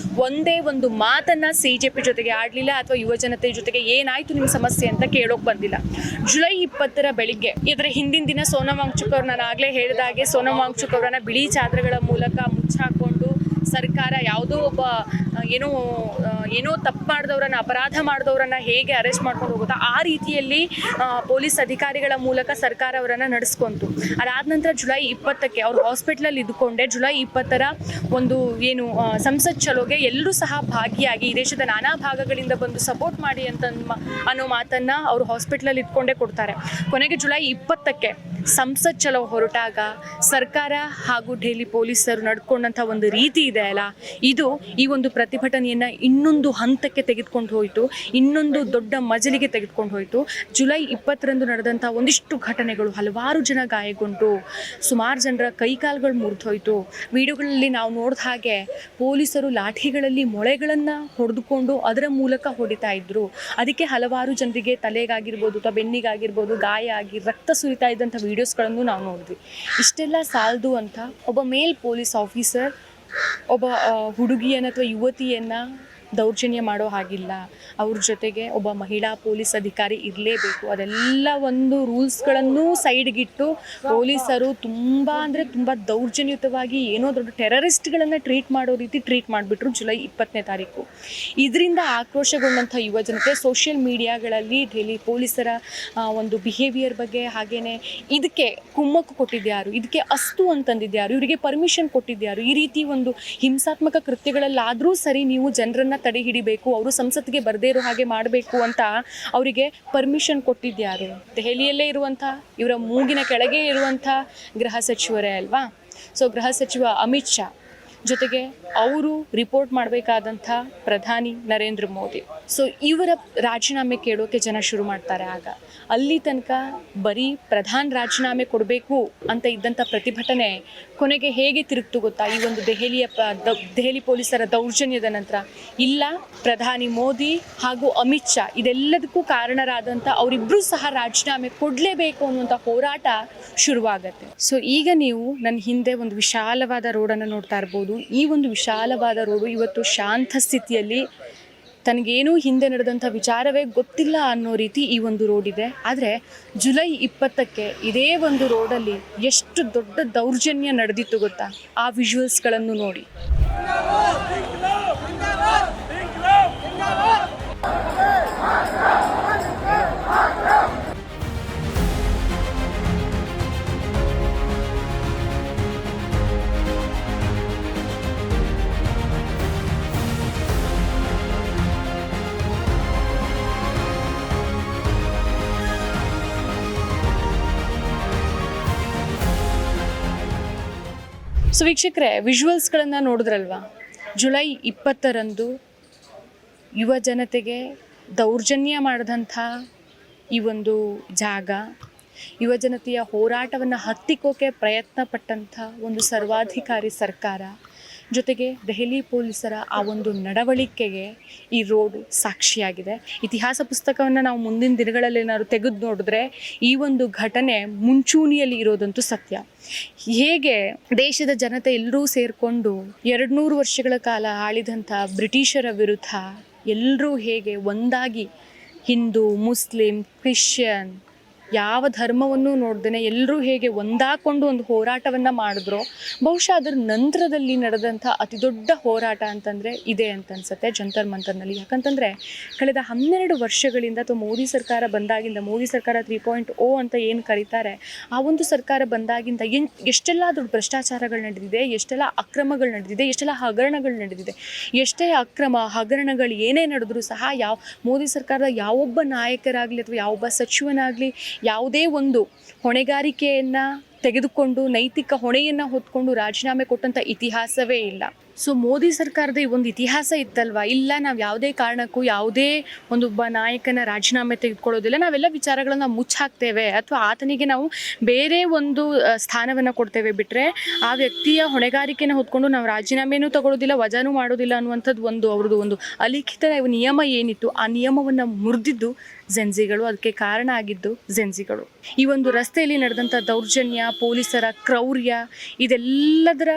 [SPEAKER 1] ಒಂದೇ ಒಂದು ಮಾತನ್ನು CJP ಜೊತೆಗೆ ಆಡಲಿಲ್ಲ ಅಥವಾ ಯುವಜನತೆ ಜೊತೆಗೆ ಏನಾಯಿತು ನಿಮ್ಮ ಸಮಸ್ಯೆ ಅಂತ ಕೇಳೋಕೆ ಬಂದಿಲ್ಲ. ಜುಲೈ 20ರ ಬೆಳಿಗ್ಗೆ ಇದರ ಹಿಂದಿನ ದಿನ ಸೋನಮ್ ವಾಂಗ್ಚುಕ್ ಅವ್ರು, ನಾನು ಆಗಲೇ ಹೇಳಿದಾಗೆ ಸೋನಮ್ ವಾಂಗ್ಚುಕ್ ಅವರನ್ನು ಬಿಳಿ ಚಾದರಗಳ ಮೂಲಕ ಮುಚ್ಚಾಕೊಂಡು ಸರ್ಕಾರ ಯಾವುದೋ ಒಬ್ಬ ಏನೋ ತಪ್ಪು ಮಾಡಿದವರನ್ನು, ಅಪರಾಧ ಮಾಡಿದವರನ್ನು ಹೇಗೆ ಅರೆಸ್ಟ್ ಮಾಡ್ಕೊಂಡು ಹೋಗುತ್ತಾ ಆ ರೀತಿಯಲ್ಲಿ ಪೊಲೀಸ್ ಅಧಿಕಾರಿಗಳ ಮೂಲಕ ಸರ್ಕಾರ ಅವರನ್ನು ನಡೆಸ್ಕೊಂತು. ಅದಾದ ನಂತರ ಜುಲೈ 20ಕ್ಕೆ ಅವ್ರು ಹಾಸ್ಪಿಟ್ಲಲ್ಲಿ ಇದ್ದುಕೊಂಡೆ ಜುಲೈ 20ರ ಒಂದು ಸಂಸತ್ ಚಲೋಗೆ ಎಲ್ಲರೂ ಸಹ ಭಾಗಿಯಾಗಿ ಈ ದೇಶದ ನಾನಾ ಭಾಗಗಳಿಂದ ಬಂದು ಸಪೋರ್ಟ್ ಮಾಡಿ ಅನ್ನೋ ಮಾತನ್ನು ಅವರು ಹಾಸ್ಪಿಟ್ಲಲ್ಲಿ ಇದ್ಕೊಂಡೇ ಕೊಡ್ತಾರೆ. ಕೊನೆಗೆ ಜುಲೈ 20ಕ್ಕೆ ಸಂಸತ್ ಚಲೋ ಹೊರಟಾಗ ಸರ್ಕಾರ ಹಾಗೂ ಡೆಲ್ಲಿ ಪೊಲೀಸರು ನಡ್ಕೊಂಡಂಥ ಒಂದು ರೀತಿ ಇದೆ ಅಲ್ಲ, ಇದು ಈ ಒಂದು ಪ್ರತಿಭಟನೆಯನ್ನು ಇನ್ನೊಂದು ಹಂತಕ್ಕೆ ತೆಗೆದುಕೊಂಡು ಹೋಯಿತು, ಇನ್ನೊಂದು ದೊಡ್ಡ ಮಜಲಿಗೆ ತೆಗೆದುಕೊಂಡು ಹೋಯಿತು. ಜುಲೈ 20ರಂದು ನಡೆದಂಥ ಒಂದಿಷ್ಟು ಘಟನೆಗಳು, ಹಲವಾರು ಜನ ಗಾಯಗೊಂಡು, ಸುಮಾರು ಜನರ ಕೈಕಾಲುಗಳು ಮುರಿದು ಹೋಯಿತು. ವಿಡಿಯೋಗಳಲ್ಲಿ ನಾವು ನೋಡಿದ ಹಾಗೆ ಪೊಲೀಸರು ಲಾಠಿಗಳಲ್ಲಿ ಮೊಳೆಗಳನ್ನು ಹೊಡೆದುಕೊಂಡು ಅದರ ಮೂಲಕ ಹೊಡಿತಾ ಇದ್ರು. ಅದಕ್ಕೆ ಹಲವಾರು ಜನರಿಗೆ ತಲೆಗಾಗಿರ್ಬೋದು ಅಥವಾ ಬೆನ್ನಿಗಾಗಿರ್ಬೋದು ಗಾಯ ಆಗಿ ರಕ್ತ ಸುರಿತಾ ಇದ್ದಂಥ ವಿಡಿಯೋಸ್ಗಳನ್ನು ನಾವು ನೋಡಿದ್ವಿ. ಇಷ್ಟೆಲ್ಲ ಸಾಲದು ಅಂತ ಒಬ್ಬ ಮೇಲ್ ಪೊಲೀಸ್ ಆಫೀಸರ್ ಒಬ್ಬ ಹುಡುಗಿಯನ್ನು ಅಥವಾ ಯುವತಿಯನ್ನು ದೌರ್ಜನ್ಯ ಮಾಡೋ ಹಾಗಿಲ್ಲ, ಅವ್ರ ಜೊತೆಗೆ ಒಬ್ಬ ಮಹಿಳಾ ಪೊಲೀಸ್ ಅಧಿಕಾರಿ ಇರಲೇಬೇಕು, ಅದೆಲ್ಲ ಒಂದು ರೂಲ್ಸ್ಗಳನ್ನು ಸೈಡ್ಗಿಟ್ಟು ಪೊಲೀಸರು ತುಂಬ ಅಂದರೆ ತುಂಬ ದೌರ್ಜನ್ಯಯುತವಾಗಿ ಏನೋ ದೊಡ್ಡ ಟೆರರಿಸ್ಟ್ಗಳನ್ನು ಟ್ರೀಟ್ ಮಾಡೋ ರೀತಿ ಟ್ರೀಟ್ ಮಾಡಿಬಿಟ್ರು ಜುಲೈ 20ನೇ ತಾರೀಕು. ಇದರಿಂದ ಆಕ್ರೋಶಗೊಂಡಂಥ ಯುವಜನತೆ ಸೋಷಿಯಲ್ ಮೀಡಿಯಾಗಳಲ್ಲಿ ದೆಹಲಿ ಪೊಲೀಸರ ಒಂದು ಬಿಹೇವಿಯರ್ ಬಗ್ಗೆ, ಹಾಗೆಯೇ ಇದಕ್ಕೆ ಕುಮ್ಮಕ್ಕು ಕೊಟ್ಟಿದ್ಯಾರು, ಇದಕ್ಕೆ ಅಸ್ತು ಅಂತಂದಿದ್ಯಾರು, ಇವರಿಗೆ ಪರ್ಮಿಷನ್ ಕೊಟ್ಟಿದ್ಯಾರು, ಈ ರೀತಿ ಒಂದು ಹಿಂಸಾತ್ಮಕ ಕೃತ್ಯಗಳಲ್ಲಾದರೂ ಸರಿ ನೀವು ಜನರನ್ನು ತಡೆ ಹಿಡಿಬೇಕು, ಅವರು ಸಂಸತ್ತಿಗೆ ಬರದೇ ಇರೋ ಹಾಗೆ ಮಾಡಬೇಕು ಅಂತ ಅವರಿಗೆ ಪರ್ಮಿಷನ್ ಕೊಟ್ಟಿದ್ಯಾರು? ದೆಹಲಿಯಲ್ಲೇ ಇರುವಂಥ, ಇವರ ಮೂಗಿನ ಕೆಳಗೆ ಇರುವಂಥ ಗೃಹ ಸಚಿವರೇ ಅಲ್ವಾ? ಸೊ ಗೃಹ ಸಚಿವ ಅಮಿತ್ ಶಾ ಜೊತೆಗೆ ಅವರು ರಿಪೋರ್ಟ್ ಮಾಡಬೇಕಾದಂಥ ಪ್ರಧಾನಿ ನರೇಂದ್ರ ಮೋದಿ. ಸೊ ಇವರ ರಾಜೀನಾಮೆ ಕೇಳೋಕ್ಕೆ ಜನ ಶುರು ಮಾಡ್ತಾರೆ. ಆಗ ಅಲ್ಲಿ ತನಕ ಬರೀ ಪ್ರಧಾನಿ ರಾಜೀನಾಮೆ ಕೊಡಬೇಕು ಅಂತ ಇದ್ದಂಥ ಪ್ರತಿಭಟನೆ ಕೊನೆಗೆ ಹೇಗೆ ತಿರುಗ್ತು ಗೊತ್ತಾ? ಈ ಒಂದು ದೆಹಲಿ ಪೊಲೀಸರ ದೌರ್ಜನ್ಯದ ನಂತರ ಇಲ್ಲ, ಪ್ರಧಾನಿ ಮೋದಿ ಹಾಗೂ ಅಮಿತ್ ಶಾ ಇದೆಲ್ಲದಕ್ಕೂ ಕಾರಣರಾದಂಥ ಅವರಿಬ್ಬರೂ ಸಹ ರಾಜೀನಾಮೆ ಕೊಡಲೇಬೇಕು ಅನ್ನುವಂಥ ಹೋರಾಟ ಶುರುವಾಗತ್ತೆ. ಸೊ ಈಗ ನೀವು ನನ್ನ ಹಿಂದೆ ಒಂದು ವಿಶಾಲವಾದ ರೋಡನ್ನು ನೋಡ್ತಾ ಇರ್ಬೋದು. ಈ ಒಂದು ವಿಶಾಲವಾದ ರೋಡು ಇವತ್ತು ಶಾಂತ ಸ್ಥಿತಿಯಲ್ಲಿ, ತನಗೇನೂ ಹಿಂದೆ ನಡೆದಂಥ ವಿಚಾರವೇ ಗೊತ್ತಿಲ್ಲ ಅನ್ನೋ ರೀತಿ ಈ ಒಂದು ರೋಡ್ ಇದೆ. ಆದರೆ ಜುಲೈ 20ಕ್ಕೆ ಇದೇ ಒಂದು ರೋಡಲ್ಲಿ ಎಷ್ಟು ದೊಡ್ಡ ದೌರ್ಜನ್ಯ ನಡೆದಿತ್ತು ಗೊತ್ತಾ? ಆ ವಿಜುವಲ್ಸ್ಗಳನ್ನು ನೋಡಿ. ಸೊ ವೀಕ್ಷಕರೇ, ವಿಜುವಲ್ಸ್ಗಳನ್ನು ನೋಡಿದ್ರಲ್ವಾ? ಜುಲೈ 20ರಂದು ಯುವ ಜನತೆಗೆ ದೌರ್ಜನ್ಯ ಮಾಡಿದಂಥ ಈ ಒಂದು ಜಾಗ, ಯುವ ಜನತೆಯ ಹೋರಾಟವನ್ನು ಹತ್ತಿಕ್ಕೋಕೆ ಪ್ರಯತ್ನ ಪಟ್ಟಂಥ ಒಂದು ಸರ್ವಾಧಿಕಾರಿ ಸರ್ಕಾರ, ಜೊತೆಗೆ ದೆಹಲಿ ಪೊಲೀಸರ ಆ ಒಂದು ನಡವಳಿಕೆಗೆ ಈ ರೋಡ್ ಸಾಕ್ಷಿಯಾಗಿದೆ. ಇತಿಹಾಸ ಪುಸ್ತಕವನ್ನು ನಾವು ಮುಂದಿನ ದಿನಗಳಲ್ಲಿ ಏನಾದ್ರು ತೆಗೆದು ನೋಡಿದ್ರೆ ಈ ಒಂದು ಘಟನೆ ಮುಂಚೂಣಿಯಲ್ಲಿ ಇರೋದಂತೂ ಸತ್ಯ. ಹೇಗೆ ದೇಶದ ಜನತೆ ಎಲ್ಲರೂ ಸೇರಿಕೊಂಡು 200 ವರ್ಷಗಳ ಕಾಲ ಆಳಿದಂಥ ಬ್ರಿಟಿಷರ ವಿರುದ್ಧ ಎಲ್ಲರೂ ಹೇಗೆ ಒಂದಾಗಿ, ಹಿಂದೂ, ಮುಸ್ಲಿಂ, ಕ್ರಿಶ್ಚಿಯನ್ ಯಾವ ಧರ್ಮವನ್ನು ನೋಡ್ದೇ ಎಲ್ಲರೂ ಹೇಗೆ ಒಂದಾಕೊಂಡು ಒಂದು ಹೋರಾಟವನ್ನು ಮಾಡಿದ್ರು, ಬಹುಶಃ ಅದರ ನಂತರದಲ್ಲಿ ನಡೆದಂಥ ಅತಿ ದೊಡ್ಡ ಹೋರಾಟ ಅಂತಂದರೆ ಇದೆ ಅಂತ ಅನ್ಸುತ್ತೆ ಜಂತರ್ ಮಂತರ್ನಲ್ಲಿ. ಯಾಕಂತಂದರೆ ಕಳೆದ 12 ವರ್ಷಗಳಿಂದ ಅಥವಾ ಮೋದಿ ಸರ್ಕಾರ ಬಂದಾಗಿಂದ, ಮೋದಿ ಸರ್ಕಾರ 3.0 ಅಂತ ಏನು ಕರೀತಾರೆ, ಆ ಒಂದು ಸರ್ಕಾರ ಬಂದಾಗಿಂದ ಎಷ್ಟೆಲ್ಲ ದೊಡ್ಡ ಭ್ರಷ್ಟಾಚಾರಗಳು ನಡೆದಿದೆ, ಎಷ್ಟೆಲ್ಲ ಅಕ್ರಮಗಳು ನಡೆದಿದೆ, ಎಷ್ಟೆಲ್ಲ ಹಗರಣಗಳು ನಡೆದಿದೆ. ಎಷ್ಟೇ ಅಕ್ರಮ ಹಗರಣಗಳು ಏನೇ ನಡೆದರೂ ಸಹ ಮೋದಿ ಸರ್ಕಾರದ ಯಾವೊಬ್ಬ ನಾಯಕರಾಗಲಿ ಅಥವಾ ಯಾವೊಬ್ಬ ಸಚಿವನಾಗಲಿ ಯಾವುದೇ ಒಂದು ಹೊಣೆಗಾರಿಕೆಯನ್ನು ತೆಗೆದುಕೊಂಡು ನೈತಿಕ ಹೊಣೆಯನ್ನು ಹೊತ್ಕೊಂಡು ರಾಜೀನಾಮೆ ಕೊಟ್ಟಂಥ ಇತಿಹಾಸವೇ ಇಲ್ಲ. ಸೊ ಮೋದಿ ಸರ್ಕಾರದ ಈ ಒಂದು ಇತಿಹಾಸ ಇತ್ತಲ್ವ, ಇಲ್ಲ ನಾವು ಯಾವುದೇ ಕಾರಣಕ್ಕೂ ಯಾವುದೇ ಒಂದೊಬ್ಬ ನಾಯಕನ ರಾಜೀನಾಮೆ ತೆಗೆದುಕೊಳ್ಳೋದಿಲ್ಲ, ನಾವೆಲ್ಲ ವಿಚಾರಗಳನ್ನು ಮುಚ್ಚಾಕ್ತೇವೆ ಅಥವಾ ಆತನಿಗೆ ನಾವು ಬೇರೆ ಒಂದು ಸ್ಥಾನವನ್ನು ಕೊಡ್ತೇವೆ ಬಿಟ್ಟರೆ ಆ ವ್ಯಕ್ತಿಯ ಹೊಣೆಗಾರಿಕೆನ ಹೊತ್ಕೊಂಡು ನಾವು ರಾಜೀನಾಮೆನೂ ತಗೊಳ್ಳೋದಿಲ್ಲ, ವಜಾನೂ ಮಾಡೋದಿಲ್ಲ ಅನ್ನುವಂಥದ್ದು ಅವ್ರದ್ದು ಒಂದು ಅಲಿಖಿತ ನಿಯಮ ಏನಿತ್ತು, ಆ ನಿಯಮವನ್ನು ಮುರಿದಿದ್ದು ಜೆನ್ಜಿಗಳು. ಅದಕ್ಕೆ ಕಾರಣ ಆಗಿದ್ದು ಜೆನ್ಜಿಗಳು. ಈ ಒಂದು ರಸ್ತೆಯಲ್ಲಿ ನಡೆದಂಥ ದೌರ್ಜನ್ಯ, ಪೊಲೀಸರ ಕ್ರೌರ್ಯ, ಇದೆಲ್ಲದರ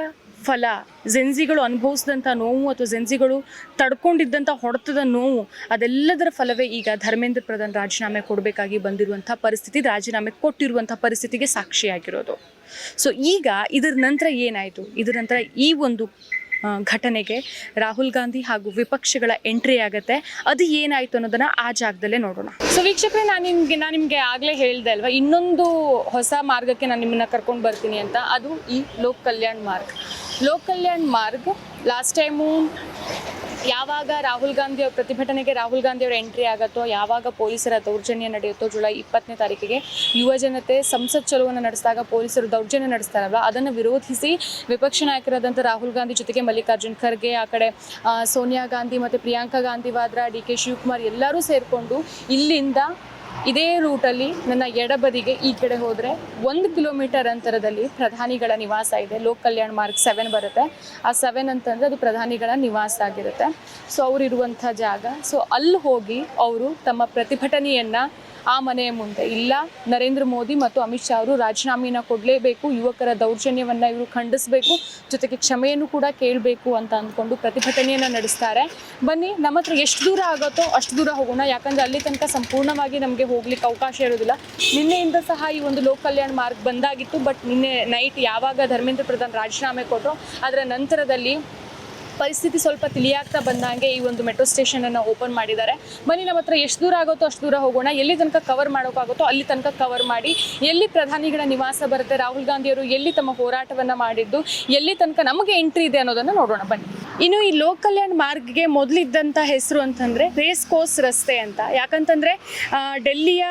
[SPEAKER 1] ಫಲ ಜೆನ್ಜಿಗಳು ಅನುಭವಿಸಿದಂಥ ನೋವು ಅಥವಾ ಜೆನ್ಜಿಗಳು ತಡ್ಕೊಂಡಿದ್ದಂಥ ಹೊಡೆತದ ನೋವು, ಅದೆಲ್ಲದರ ಫಲವೇ ಈಗ ಧರ್ಮೇಂದ್ರ ಪ್ರಧಾನ್ ರಾಜೀನಾಮೆ ಕೊಡಬೇಕಾಗಿ ಬಂದಿರುವಂಥ ಪರಿಸ್ಥಿತಿ, ರಾಜೀನಾಮೆ ಕೊಟ್ಟಿರುವಂಥ ಪರಿಸ್ಥಿತಿಗೆ ಸಾಕ್ಷಿಯಾಗಿರೋದು. ಸೊ ಈಗ ಇದರ ನಂತರ ಏನಾಯಿತು? ಇದರ ನಂತರ ಈ ಒಂದು ಘಟನೆಗೆ ರಾಹುಲ್ ಗಾಂಧಿ ಹಾಗೂ ವಿಪಕ್ಷಗಳ ಎಂಟ್ರಿ ಆಗುತ್ತೆ. ಅದು ಏನಾಯಿತು ಅನ್ನೋದನ್ನು ಆ ಜಾಗದಲ್ಲೇ ನೋಡೋಣ. ಸೊ ವೀಕ್ಷಕರೇ, ನಾನು ನಿಮಗೆ ಆಗಲೇ ಹೇಳಿದೆ ಅಲ್ವಾ, ಇನ್ನೊಂದು ಹೊಸ ಮಾರ್ಗಕ್ಕೆ ನಾನು ನಿಮ್ಮನ್ನು ಕರ್ಕೊಂಡು ಬರ್ತೀನಿ ಅಂತ. ಅದು ಈ ಲೋಕ್ ಕಲ್ಯಾಣ್ ಮಾರ್ಗ್. ಲಾಸ್ಟ್ ಟೈಮು ಯಾವಾಗ ರಾಹುಲ್ ಗಾಂಧಿ ಅವ್ರ ಪ್ರತಿಭಟನೆಗೆ ರಾಹುಲ್ ಗಾಂಧಿ ಅವರ ಎಂಟ್ರಿ ಆಗುತ್ತೋ, ಯಾವಾಗ ಪೊಲೀಸರ ದೌರ್ಜನ್ಯ ನಡೆಯುತ್ತೋ, ಜುಲೈ 20ನೇ ತಾರೀಕಿಗೆ ಯುವ ಜನತೆ ಸಂಸತ್ ಚಲುವನ್ನು ನಡೆಸಿದಾಗ ಪೊಲೀಸರು ದೌರ್ಜನ್ಯ ನಡೆಸ್ತಾರಲ್ಲ, ಅದನ್ನು ವಿರೋಧಿಸಿ ವಿಪಕ್ಷ ನಾಯಕರಾದಂಥ ರಾಹುಲ್ ಗಾಂಧಿ ಜೊತೆಗೆ ಮಲ್ಲಿಕಾರ್ಜುನ್ ಖರ್ಗೆ, ಆ ಕಡೆ ಸೋನಿಯಾ ಗಾಂಧಿ ಮತ್ತು ಪ್ರಿಯಾಂಕಾ ಗಾಂಧಿ ವಾದ್ರಾ, DK ಶಿವಕುಮಾರ್ ಎಲ್ಲರೂ ಸೇರಿಕೊಂಡು ಇಲ್ಲಿಂದ ಇದೇ ರೂಟಲ್ಲಿ ನನ್ನ ಎಡಬದಿಗೆ ಈ ಕಡೆ ಹೋದರೆ 1 ಕಿಲೋಮೀಟರ್ ಅಂತರದಲ್ಲಿ ಪ್ರಧಾನಿಗಳ ನಿವಾಸ ಇದೆ. ಲೋಕ್ ಕಲ್ಯಾಣ್ ಮಾರ್ಗ್ 7 ಬರುತ್ತೆ. ಆ 7 ಅಂತಂದರೆ ಅದು ಪ್ರಧಾನಿಗಳ ನಿವಾಸ ಆಗಿರುತ್ತೆ. ಸೊ ಅವರಿರುವಂಥ ಜಾಗ. ಸೊ ಅಲ್ಲಿ ಹೋಗಿ ಅವರು ತಮ್ಮ ಪ್ರತಿಭಟನೆಯನ್ನು ಆ ಮನೆಯ ಮುಂದೆ. ಇಲ್ಲ, ನರೇಂದ್ರ ಮೋದಿ ಮತ್ತು ಅಮಿತ್ ಶಾ ಅವರು ರಾಜೀನಾಮೆಯನ್ನು ಕೊಡಲೇಬೇಕು, ಯುವಕರ ದೌರ್ಜನ್ಯವನ್ನು ಇವರು ಖಂಡಿಸಬೇಕು, ಜೊತೆಗೆ ಕ್ಷಮೆಯನ್ನು ಕೂಡ ಕೇಳಬೇಕು ಅಂತ ಅಂದ್ಕೊಂಡು ಪ್ರತಿಭಟನೆಯನ್ನು ನಡೆಸ್ತಾರೆ. ಬನ್ನಿ, ನಮ್ಮ ಹತ್ರ ಎಷ್ಟು ದೂರ ಆಗುತ್ತೋ ಅಷ್ಟು ದೂರ ಹೋಗೋಣ, ಯಾಕಂದರೆ ಅಲ್ಲಿ ತನಕ ಸಂಪೂರ್ಣವಾಗಿ ನಮಗೆ ಹೋಗ್ಲಿಕ್ಕೆ ಅವಕಾಶ ಇರೋದಿಲ್ಲ. ನಿನ್ನೆಯಿಂದ ಸಹ ಈ ಒಂದು ಲೋಕ್ ಕಲ್ಯಾಣ್ ಮಾರ್ಗ್ ಬಂದಾಗಿತ್ತು, ಬಟ್ ನಿನ್ನೆ ನೈಟ್ ಯಾವಾಗ ಧರ್ಮೇಂದ್ರ ಪ್ರಧಾನ್ ರಾಜೀನಾಮೆ ಕೊಟ್ಟರು ಅದರ ನಂತರದಲ್ಲಿ ಪರಿಸ್ಥಿತಿ ಸ್ವಲ್ಪ ತಿಳಿಯಾಗ್ತಾ ಬಂದಂಗೆ ಈ ಒಂದು ಮೆಟ್ರೋ ಸ್ಟೇಷನನ್ನು ಓಪನ್ ಮಾಡಿದ್ದಾರೆ. ಬನ್ನಿ, ನಮ್ಮ ಹತ್ರ ಎಷ್ಟು ದೂರ ಆಗುತ್ತೋ ಅಷ್ಟು ದೂರ ಹೋಗೋಣ, ಎಲ್ಲಿ ತನಕ ಕವರ್ ಮಾಡೋಕ್ಕಾಗುತ್ತೋ ಅಲ್ಲಿ ತನಕ ಕವರ್ ಮಾಡಿ, ಎಲ್ಲಿ ಪ್ರಧಾನಿಗಳ ನಿವಾಸ ಬರುತ್ತೆ, ರಾಹುಲ್ ಗಾಂಧಿಯವರು ಎಲ್ಲಿ ತಮ್ಮ ಹೋರಾಟವನ್ನು ಮಾಡಿದ್ದು, ಎಲ್ಲಿ ತನಕ ನಮಗೆ ಎಂಟ್ರಿ ಇದೆ ಅನ್ನೋದನ್ನು ನೋಡೋಣ ಬನ್ನಿ. ಇನ್ನು ಈ ಲೋಕ್ ಕಲ್ಯಾಣ್ ಮಾರ್ಗ್ಗೆ ಮೊದಲಿದ್ದಂಥ ಹೆಸರು ಅಂತಂದರೆ ರೇಸ್ ಕೋರ್ಸ್ ರಸ್ತೆ ಅಂತ. ಯಾಕಂತಂದರೆ ಡೆಲ್ಲಿಯ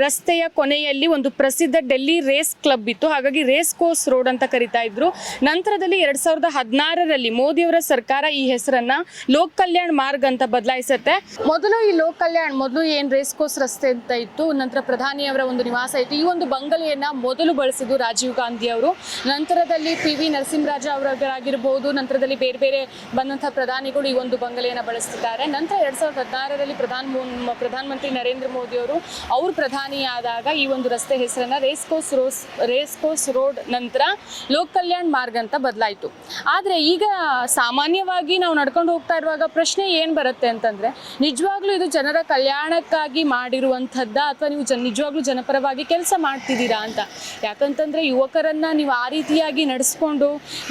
[SPEAKER 1] ರಸ್ತೆಯ ಕೊನೆಯಲ್ಲಿ ಒಂದು ಪ್ರಸಿದ್ಧ ಡೆಲ್ಲಿ ರೇಸ್ ಕ್ಲಬ್ ಇತ್ತು, ಹಾಗಾಗಿ ರೇಸ್ ಕೋರ್ಸ್ ರೋಡ್ ಅಂತ ಕರಿತಾ ಇದ್ರು. ನಂತರದಲ್ಲಿ 2016ರಲ್ಲಿ ಮೋದಿಯವರ ಸರ್ಕಾರ ಈ ಹೆಸರನ್ನ ಲೋಕ್ ಕಲ್ಯಾಣ್ ಮಾರ್ಗ್ ಅಂತ ಬದಲಾಯಿಸುತ್ತೆ. ಮೊದಲು ಈ ಲೋಕ್ ಕಲ್ಯಾಣ್ ಏನ್ ರೇಸ್ ಕೋರ್ಸ್ ರಸ್ತೆ ಅಂತ ಇತ್ತು, ನಂತರ ಪ್ರಧಾನಿಯವರ ಒಂದು ನಿವಾಸ ಇತ್ತು. ಈ ಒಂದು ಬಂಗಲೆಯನ್ನ ಮೊದಲು ಬಳಸಿದ್ದು ರಾಜೀವ್ ಗಾಂಧಿ ಅವರು, ನಂತರದಲ್ಲಿ PV ನರಸಿಂಹರಾಜ ಅವರಾಗಿರ್ಬೋದು, ನಂತರದಲ್ಲಿ ಬೇರೆ ಬೇರೆ ಬಂದಂತಹ ಪ್ರಧಾನಿಗಳು ಈ ಒಂದು ಬಂಗಲೆಯನ್ನು ಬಳಸ್ತಿದ್ದಾರೆ. ನಂತರ 2016ರಲ್ಲಿ ಪ್ರಧಾನಮಂತ್ರಿ ನರೇಂದ್ರ ಮೋದಿ ಅವರು ಪ್ರಧಾನಿಯಾದಾಗ ಈ ಒಂದು ರಸ್ತೆ ಹೆಸರನ್ನ ರೇಸ್ ಕೋರ್ಸ್ ರೋಡ್ ನಂತರ ಲೋಕ್ ಕಲ್ಯಾಣ್ ಮಾರ್ಗ್ ಅಂತ ಬದಲಾಯಿತು. ಆದರೆ ಈಗ ಸಾಮಾನ್ಯವಾಗಿ ನಾವು ನಡ್ಕೊಂಡು ಹೋಗ್ತಾ ಇರುವಾಗ ಪ್ರಶ್ನೆ ಏನು ಬರುತ್ತೆ ಅಂತಂದರೆ, ನಿಜವಾಗ್ಲೂ ಇದು ಜನರ ಕಲ್ಯಾಣಕ್ಕಾಗಿ ಮಾಡಿರುವಂಥದ್ದ ಅಥವಾ ನೀವು ನಿಜವಾಗ್ಲೂ ಜನಪರವಾಗಿ ಕೆಲಸ ಮಾಡ್ತಿದ್ದೀರಾ ಅಂತ. ಯಾಕಂತಂದರೆ ಯುವಕರನ್ನು ನೀವು ಆ ರೀತಿಯಾಗಿ ನಡೆಸ್ಕೊಂಡು,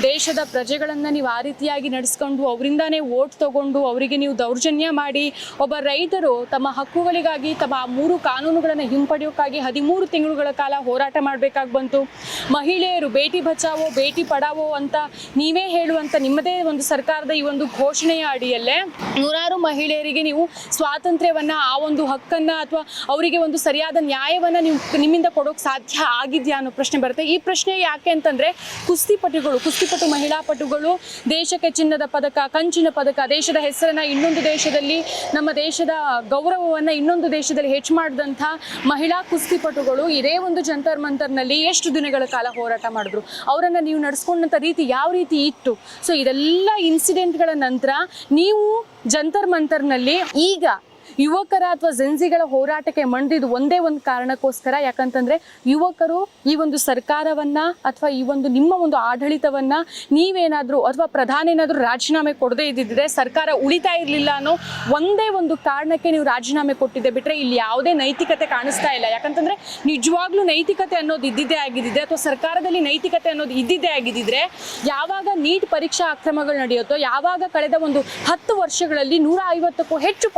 [SPEAKER 1] ದೇಶದ ಪ್ರಜೆಗಳನ್ನು ನೀವು ಆ ರೀತಿಯಾಗಿ ನಡೆಸ್ಕೊಂಡು, ಅವರಿಂದಾನೇ ವೋಟ್ ತಗೊಂಡು ಅವರಿಗೆ ನೀವು ದೌರ್ಜನ್ಯ ಮಾಡಿ, ಒಬ್ಬ ರೈತರು ತಮ್ಮ ಹಕ್ಕುಗಳಿಗಾಗಿ ತಮ್ಮ 3 ಕಾನೂನುಗಳನ್ನು ಹಿಂಪಡೆಯೋಕ್ಕಾಗಿ 13 ತಿಂಗಳುಗಳ ಕಾಲ ಹೋರಾಟ ಮಾಡಬೇಕಾಗಿ ಬಂತು. ಮಹಿಳೆಯರು ಬೇಟಿ ಬಚಾವೋ ಬೇಟಿ ಪಡಾವೋ ಅಂತ ನೀವೇ ಹೇಳುವಂಥ ನಿಮ್ಮದೇ ಒಂದು ಸರ್ಕಾರದ ಈ ಒಂದು ಘೋಷಣೆಯ ಅಡಿಯಲ್ಲೇ ನೂರಾರು ಮಹಿಳೆಯರಿಗೆ ನೀವು ಸ್ವಾತಂತ್ರ್ಯವನ್ನ, ಆ ಒಂದು ಹಕ್ಕನ್ನ ಅಥವಾ ಅವರಿಗೆ ಒಂದು ಸರಿಯಾದ ನ್ಯಾಯವನ್ನ ನಿಮ್ಮಿಂದ ಕೊಡೋಕೆ ಸಾಧ್ಯ ಆಗಿದೆಯಾ ಅನ್ನೋ ಪ್ರಶ್ನೆ ಬರುತ್ತೆ. ಈ ಪ್ರಶ್ನೆ ಯಾಕೆ ಅಂತಂದ್ರೆ, ಕುಸ್ತಿಪಟು ಮಹಿಳಾ ಪಟುಗಳು ದೇಶಕ್ಕೆ ಚಿನ್ನದ ಪದಕ, ಕಂಚಿನ ಪದಕ, ದೇಶದ ಹೆಸರನ್ನ ಇನ್ನೊಂದು ದೇಶದಲ್ಲಿ, ನಮ್ಮ ದೇಶದ ಗೌರವವನ್ನ ಇನ್ನೊಂದು ದೇಶದಲ್ಲಿ ಹೆಚ್ಚು ಮಾಡಿದಂಥ ಮಹಿಳಾ ಕುಸ್ತಿಪಟುಗಳು ಇದೇ ಒಂದು ಜಂತರ್ ಮಂತರ್ನಲ್ಲಿ ಎಷ್ಟು ದಿನಗಳ ಕಾಲ ಹೋರಾಟ ಮಾಡಿದ್ರು, ಅವರನ್ನು ನೀವು ನಡೆಸ್ಕೊಂಡಂಥ ರೀತಿ ಯಾವ ರೀತಿ ಇತ್ತು. ಸೊ ಇದೆಲ್ಲ ಇನ್ಸಿಡೆಂಟ್ಗಳ ನಂತರ ನೀವು ಜಂತರ್ ಮಂತರ್ನಲ್ಲಿ ಈಗ ಯುವಕರ ಅಥವಾ ಜೆನ್ಸಿಗಳ ಹೋರಾಟಕ್ಕೆ ಮಂಡಿದ್ದು ಒಂದೇ ಒಂದು ಕಾರಣಕ್ಕೋಸ್ಕರ. ಯಾಕಂತಂದ್ರೆ ಯುವಕರು ಈ ಒಂದು ಸರ್ಕಾರವನ್ನ ಅಥವಾ ಈ ಒಂದು ನಿಮ್ಮ ಒಂದು ಆಡಳಿತವನ್ನ ನೀವೇನಾದ್ರೂ ಅಥವಾ ಪ್ರಧಾನಿ ಏನಾದ್ರೂ ರಾಜೀನಾಮೆ ಕೊಡದೇ ಇದ್ದಿದ್ರೆ ಸರ್ಕಾರ ಉಳಿತಾ ಇರಲಿಲ್ಲ ಅನ್ನೋ ಒಂದೇ ಒಂದು ಕಾರಣಕ್ಕೆ ನೀವು ರಾಜೀನಾಮೆ ಕೊಟ್ಟಿದ್ದೆ ಬಿಟ್ರೆ ಇಲ್ಲಿ ಯಾವುದೇ ನೈತಿಕತೆ ಕಾಣಿಸ್ತಾ ಇಲ್ಲ. ಯಾಕಂತಂದ್ರೆ ನಿಜವಾಗ್ಲೂ ನೈತಿಕತೆ ಅನ್ನೋದು ಇದ್ದಿದ್ದೇ ಆಗಿದ್ದಿದ್ರೆ ಅಥವಾ ಸರ್ಕಾರದಲ್ಲಿ ನೈತಿಕತೆ ಅನ್ನೋದು ಇದ್ದಿದ್ದೇ ಆಗಿದ್ದಿದ್ರೆ, ಯಾವಾಗ ನೀಟ್ ಪರೀಕ್ಷಾ ಅಕ್ರಮಗಳು ನಡೆಯುತ್ತೋ, ಯಾವಾಗ ಕಳೆದ ಒಂದು 10 ವರ್ಷಗಳಲ್ಲಿ 150ಕ್ಕೂ ಹೆಚ್ಚು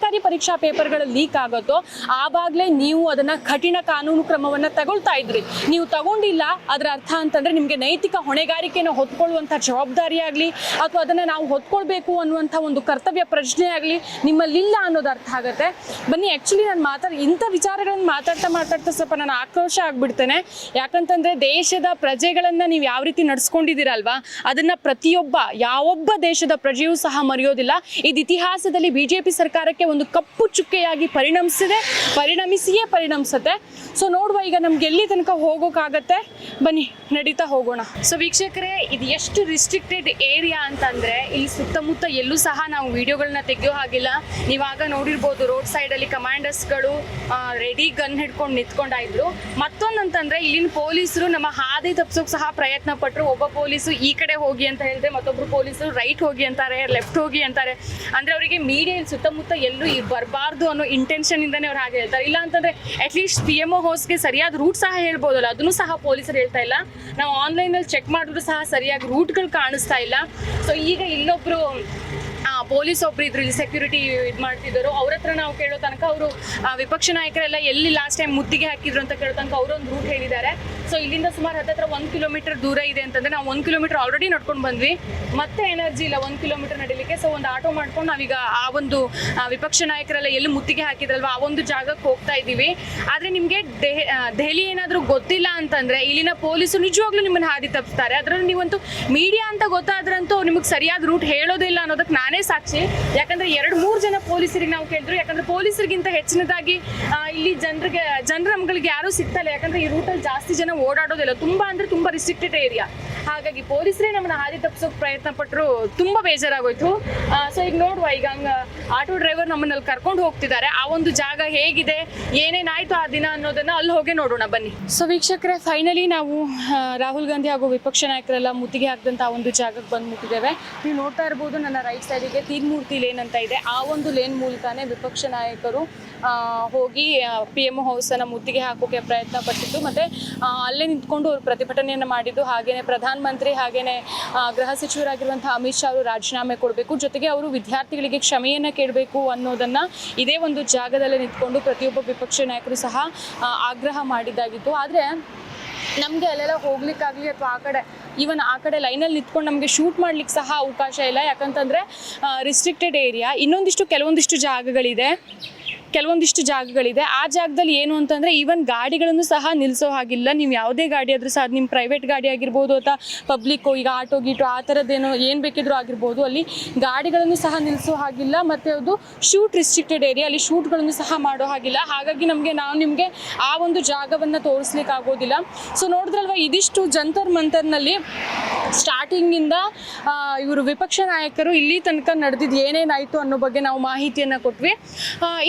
[SPEAKER 1] ಸರ್ಕಾರಿ ಪರೀಕ್ಷಾ ಪೇಪರ್ಗಳು ಲೀಕ್ ಆಗುತ್ತೋ, ಆವಾಗಲೇ ನೀವು ಅದನ್ನ ಕಠಿಣ ಕಾನೂನು ಕ್ರಮವನ್ನ ತಗೊಳ್ತಾ ಇದ್ರಿ. ನೀವು ತಗೊಂಡಿಲ್ಲ, ಅದರ ಅರ್ಥ ಅಂತಂದ್ರೆ ನಿಮಗೆ ನೈತಿಕ ಹೊಣೆಗಾರಿಕೆಯನ್ನು ಹೊತ್ಕೊಳ್ಳುವಂಥ ಜವಾಬ್ದಾರಿ ಆಗಲಿ ಅಥವಾ ಅದನ್ನ ನಾವು ಹೊತ್ಕೊಳ್ಬೇಕು ಅನ್ನುವಂಥ ಒಂದು ಕರ್ತವ್ಯ ಪ್ರಜ್ಞೆ ಆಗಲಿ ನಿಮ್ಮಲ್ಲಿಲ್ಲ ಅನ್ನೋದು ಅರ್ಥ ಆಗುತ್ತೆ. ಬನ್ನಿ, ಆ್ಯಕ್ಚುಲಿ ನಾನು ಇಂಥ ವಿಚಾರಗಳನ್ನು ಮಾತಾಡ್ತಾ ಸ್ವಲ್ಪ ನಾನು ಆಕ್ರೋಶ ಆಗ್ಬಿಡ್ತೇನೆ. ಯಾಕಂತಂದ್ರೆ ದೇಶದ ಪ್ರಜೆಗಳನ್ನ ನೀವು ಯಾವ ರೀತಿ ನಡ್ಸ್ಕೊಂಡಿದ್ದೀರಲ್ವಾ, ಅದನ್ನ ಯಾವೊಬ್ಬ ದೇಶದ ಪ್ರಜೆಯೂ ಸಹ ಮರೆಯೋದಿಲ್ಲ. ಇದು ಇತಿಹಾಸದಲ್ಲಿ ಬಿಜೆಪಿ ಸರ್ಕಾರಕ್ಕೆ ಒಂದು ಕಪ್ಪು ಚುಕ್ಕೆಯಾಗಿ ಪರಿಣಮಿಸುತ್ತೆ. ಸೊ ನೋಡುವ, ಈಗ ನಮ್ಗೆ ಎಲ್ಲಿ ತನಕ ಹೋಗೋಕ್ಕಾಗತ್ತೆ, ಬನ್ನಿ ನಡೀತಾ ಹೋಗೋಣ. ಸೊ ವೀಕ್ಷಕರೇ, ಇದು ಎಷ್ಟು ರಿಸ್ಟ್ರಿಕ್ಟೆಡ್ ಏರಿಯಾ ಅಂತಂದ್ರೆ ಇಲ್ಲಿ ಸುತ್ತಮುತ್ತ ಎಲ್ಲೂ ಸಹ ನಾವು ವಿಡಿಯೋಗಳನ್ನ ತೆಗೆಯೋ ಹಾಗಿಲ್ಲ. ನೀವಾಗ ನೋಡಿರ್ಬೋದು, ರೋಡ್ ಸೈಡಲ್ಲಿ ಕಮಾಂಡರ್ಸ್ಗಳು ರೆಡಿ ಗನ್ ಹಿಡ್ಕೊಂಡು ನಿಂತ್ಕೊಂಡಾಯಿದ್ರು. ಮತ್ತೊಂದಂತಂದ್ರೆ ಇಲ್ಲಿನ ಪೊಲೀಸರು ನಮ್ಮ ಹಾದಿ ತಪ್ಪಿಸೋಕೆ ಸಹ ಪ್ರಯತ್ನ ಪಟ್ಟರು. ಒಬ್ಬ ಪೊಲೀಸು ಈ ಕಡೆ ಹೋಗಿ ಅಂತ ಹೇಳಿದ್ರೆ, ಮತ್ತೊಬ್ರು ಪೊಲೀಸರು ರೈಟ್ ಹೋಗಿ ಅಂತಾರೆ, ಲೆಫ್ಟ್ ಹೋಗಿ ಅಂತಾರೆ. ಅಂದ್ರೆ ಅವರಿಗೆ ಮೀಡಿಯಾ ಸುತ್ತಮುತ್ತ ಎಲ್ಲೂ ಬರಬಾರ್ದು ಅನ್ನೋ ಇಂಟೆನ್ಷನ್ ಇಂದಾನೆ ಅವ್ರು ಹಾಗೆ ಹೇಳ್ತಾರೆ. ಇಲ್ಲ ಅಂತಂದ್ರೆ ಅಟ್ಲೀಸ್ಟ್ PMO ಹೌಸ್ಗೆ ಸರಿಯಾದ ರೂಟ್ ಸಹ ಹೇಳ್ಬೋದಲ್ಲ, ಅದನ್ನು ಸಹ ಪೊಲೀಸರು ಹೇಳ್ತಾ ಇಲ್ಲ. ನಾವು ಆನ್ಲೈನಲ್ಲಿ ಚೆಕ್ ಮಾಡಿದ್ರು ಸಹ ಸರಿಯಾಗಿ ರೂಟ್ಗಳು ಕಾಣಿಸ್ತಾ ಇಲ್ಲ. ಸೊ ಈಗ ಇಲ್ಲೊಬ್ರು ಪೊಲೀಸ್ ಒಬ್ರು ಇದ್ರು, ಇಲ್ಲಿ ಸೆಕ್ಯೂರಿಟಿ ಇದು ಮಾಡ್ತಿದ್ರು. ಅವ್ರ ಹತ್ರ ನಾವು ಕೇಳೋ ತನಕ ಅವರು ವಿಪಕ್ಷ ನಾಯಕರೆಲ್ಲ ಎಲ್ಲಿ ಲಾಸ್ಟ್ ಟೈಮ್ ಮುತ್ತಿಗೆ ಹಾಕಿದ್ರು ಅಂತ ಕೇಳೋ ತನಕ ಅವರೊಂದು ರೂಟ್ ಹೇಳಿದ್ದಾರೆ. ಸೊ ಇಲ್ಲಿಂದ ಸುಮಾರು ಹತ್ತಿರ 1 ಕಿಲೋಮೀಟರ್ ದೂರ ಇದೆ ಅಂತಂದ್ರೆ ನಾವು 1 ಕಿಲೋಮೀಟರ್ ಆಲ್ರೆಡಿ ನಡ್ಕೊಂಡು ಬಂದ್ವಿ, ಮತ್ತೆ ಎನರ್ಜಿ ಇಲ್ಲ 1 ಕಿಲೋಮೀಟರ್ ನಡೀಲಿಕ್ಕೆ. ಸೊ ಒಂದು ಆಟೋ ಮಾಡ್ಕೊಂಡು ನಾವೀಗ ಆ ಒಂದು ವಿಪಕ್ಷ ನಾಯಕರೆಲ್ಲ ಎಲ್ಲಿ ಮುತ್ತಿಗೆ ಹಾಕಿದ್ರಲ್ವ ಆ ಒಂದು ಜಾಗಕ್ಕೆ ಹೋಗ್ತಾ ಇದ್ದೀವಿ. ಆದರೆ ನಿಮಗೆ ದೆಹಲಿ ಏನಾದರೂ ಗೊತ್ತಿಲ್ಲ ಅಂತಂದ್ರೆ ಇಲ್ಲಿನ ಪೊಲೀಸರು ನಿಜವಾಗ್ಲೂ ನಿಮ್ಮನ್ನು ಹಾದಿ ತಪ್ಪಿಸ್ತಾರೆ. ಅದರಲ್ಲಿ ನೀವಂತೂ ಮೀಡಿಯಾ ಅಂತ ಗೊತ್ತಾದ್ರಂತೂ ನಿಮಗೆ ಸರಿಯಾದ ರೂಟ್ ಹೇಳೋದಿಲ್ಲ ಅನ್ನೋದಕ್ಕೆ ನಾನೇ ಸಾಕ್ಷಿ. ಯಾಕಂದ್ರೆ 2-3 ಜನ ಪೊಲೀಸರಿಗೆ ನಾವು ಕೇಳಿದ್ರು. ಯಾಕಂದ್ರೆ ಪೊಲೀಸರಿಗಿಂತ ಹೆಚ್ಚಿನದಾಗಿ ಇಲ್ಲಿ ಜನರ ನಮ್ಗಳಿಗೆ ಯಾರೂ ಸಿಗ್ತಾ ಇಲ್ಲ. ಯಾಕಂದ್ರೆ ಈ ರೂಟಲ್ಲಿ ಜಾಸ್ತಿ ಜನ ಓಡಾಡೋದಿಲ್ಲ, ತುಂಬ ಅಂದರೆ ತುಂಬ ರಿಸ್ಟ್ರಿಕ್ಟೆಡ್ ಏರಿಯಾ. ಹಾಗಾಗಿ ಪೊಲೀಸರೇ ನಮ್ಮನ್ನ ಹಾದಿ ತಪ್ಪಿಸೋಕೆ ಪ್ರಯತ್ನ ಪಟ್ಟರು, ತುಂಬ ಬೇಜಾರಾಗೋಯ್ತು. ಸೊ ಈಗ ನೋಡುವ, ಈಗ ಹಂಗೆ ಆಟೋ ಡ್ರೈವರ್ ನಮ್ಮನ್ನಲ್ಲಿ ಕರ್ಕೊಂಡು ಹೋಗ್ತಿದ್ದಾರೆ. ಆ ಒಂದು ಜಾಗ ಹೇಗಿದೆ, ಏನೇನಾಯ್ತು ಆ ದಿನ ಅನ್ನೋದನ್ನ ಅಲ್ಲಿ ಹೋಗಿ ನೋಡೋಣ ಬನ್ನಿ. ಸೊ ವೀಕ್ಷಕರೇ, ಫೈನಲಿ ನಾವು ರಾಹುಲ್ ಗಾಂಧಿ ಹಾಗೂ ವಿಪಕ್ಷ ನಾಯಕರೆಲ್ಲ ಮುತ್ತಿಗೆ ಹಾಕಿದಂಥ ಆ ಒಂದು ಜಾಗಕ್ಕೆ ಬಂದು ಮುಟ್ಟಿದ್ದೇವೆ. ನೀವು ನೋಡ್ತಾ ಇರ್ಬೋದು, ನನ್ನ ರೈಟ್ ಸೈಡಿಗೆ ತೀನ್ಮೂರ್ತಿ ಲೇನ್ ಅಂತ ಇದೆ. ಆ ಒಂದು ಲೇನ್ ಮೂಲಕನೇ ವಿಪಕ್ಷ ನಾಯಕರು ಹೋಗಿ PM ಹೌಸನ್ನು ಮುತ್ತಿಗೆ ಹಾಕೋಕೆ ಪ್ರಯತ್ನ ಪಟ್ಟಿದ್ದು, ಮತ್ತು ಅಲ್ಲೇ ನಿಂತ್ಕೊಂಡು ಅವರು ಪ್ರತಿಭಟನೆಯನ್ನು ಮಾಡಿದ್ದು. ಹಾಗೆಯೇ ಪ್ರಧಾನಮಂತ್ರಿ ಹಾಗೆಯೇ ಗೃಹ ಸಚಿವರಾಗಿರುವಂಥ ಅಮಿತ್ ಶಾ ಅವರು ರಾಜೀನಾಮೆ ಕೊಡಬೇಕು, ಜೊತೆಗೆ ಅವರು ವಿದ್ಯಾರ್ಥಿಗಳಿಗೆ ಕ್ಷಮೆಯನ್ನು ಕೇಳಬೇಕು ಅನ್ನೋದನ್ನು ಇದೇ ಒಂದು ಜಾಗದಲ್ಲೇ ನಿಂತ್ಕೊಂಡು ಪ್ರತಿಯೊಬ್ಬ ವಿಪಕ್ಷ ನಾಯಕರು ಸಹ ಆಗ್ರಹ ಮಾಡಿದ್ದಾಗಿತ್ತು. ಆದರೆ ನಮಗೆ ಅಲ್ಲೆಲ್ಲ ಹೋಗ್ಲಿಕ್ಕಾಗಲಿ ಅಥವಾ ಈವನ್ ಆ ಕಡೆ ಲೈನಲ್ಲಿ ನಿಂತ್ಕೊಂಡು ನಮಗೆ ಶೂಟ್ ಮಾಡ್ಲಿಕ್ಕೆ ಸಹ ಅವಕಾಶ ಇಲ್ಲ. ಯಾಕಂತಂದರೆ ರಿಸ್ಟ್ರಿಕ್ಟೆಡ್ ಏರಿಯಾ. ಕೆಲವೊಂದಿಷ್ಟು ಜಾಗಗಳಿದೆ. ಆ ಜಾಗದಲ್ಲಿ ಏನು ಅಂತಂದರೆ ಈವನ್ ಗಾಡಿಗಳನ್ನು ಸಹ ನಿಲ್ಲಿಸೋ ಹಾಗಿಲ್ಲ. ನೀವು ಯಾವುದೇ ಗಾಡಿ ಆದರೂ ಸಹ, ನಿಮ್ಮ ಪ್ರೈವೇಟ್ ಗಾಡಿ ಆಗಿರ್ಬೋದು ಅಥವಾ ಪಬ್ಲಿಕ್ಕು, ಈಗ ಆಟೋ ಗೀಟೋ ಆ ಥರದ್ದೇನೋ ಏನು ಬೇಕಿದ್ರೂ ಆಗಿರ್ಬೋದು, ಅಲ್ಲಿ ಗಾಡಿಗಳನ್ನು ಸಹ ನಿಲ್ಲಿಸೋ ಹಾಗಿಲ್ಲ. ಮತ್ತು ಅದು ಶೂಟ್ ರಿಸ್ಟ್ರಿಕ್ಟೆಡ್ ಏರಿಯಾ, ಅಲ್ಲಿ ಶೂಟ್ಗಳನ್ನು ಸಹ ಮಾಡೋ ಹಾಗಿಲ್ಲ. ಹಾಗಾಗಿ ನಾವು ನಿಮಗೆ ಆ ಒಂದು ಜಾಗವನ್ನು ತೋರಿಸ್ಲಿಕ್ಕೆ ಆಗೋದಿಲ್ಲ. ಸೊ ನೋಡಿದ್ರಲ್ವ, ಇದಿಷ್ಟು ಜಂತರ್ ಮಂತರ್ನಲ್ಲಿ ಸ್ಟಾರ್ಟಿಂಗಿಂದ ಇವರು ವಿಪಕ್ಷ ನಾಯಕರು ಇಲ್ಲಿ ತನಕ ನಡೆದಿದ್ದು ಏನೇನಾಯಿತು ಅನ್ನೋ ಬಗ್ಗೆ ನಾವು ಮಾಹಿತಿಯನ್ನು ಕೊಟ್ವಿ.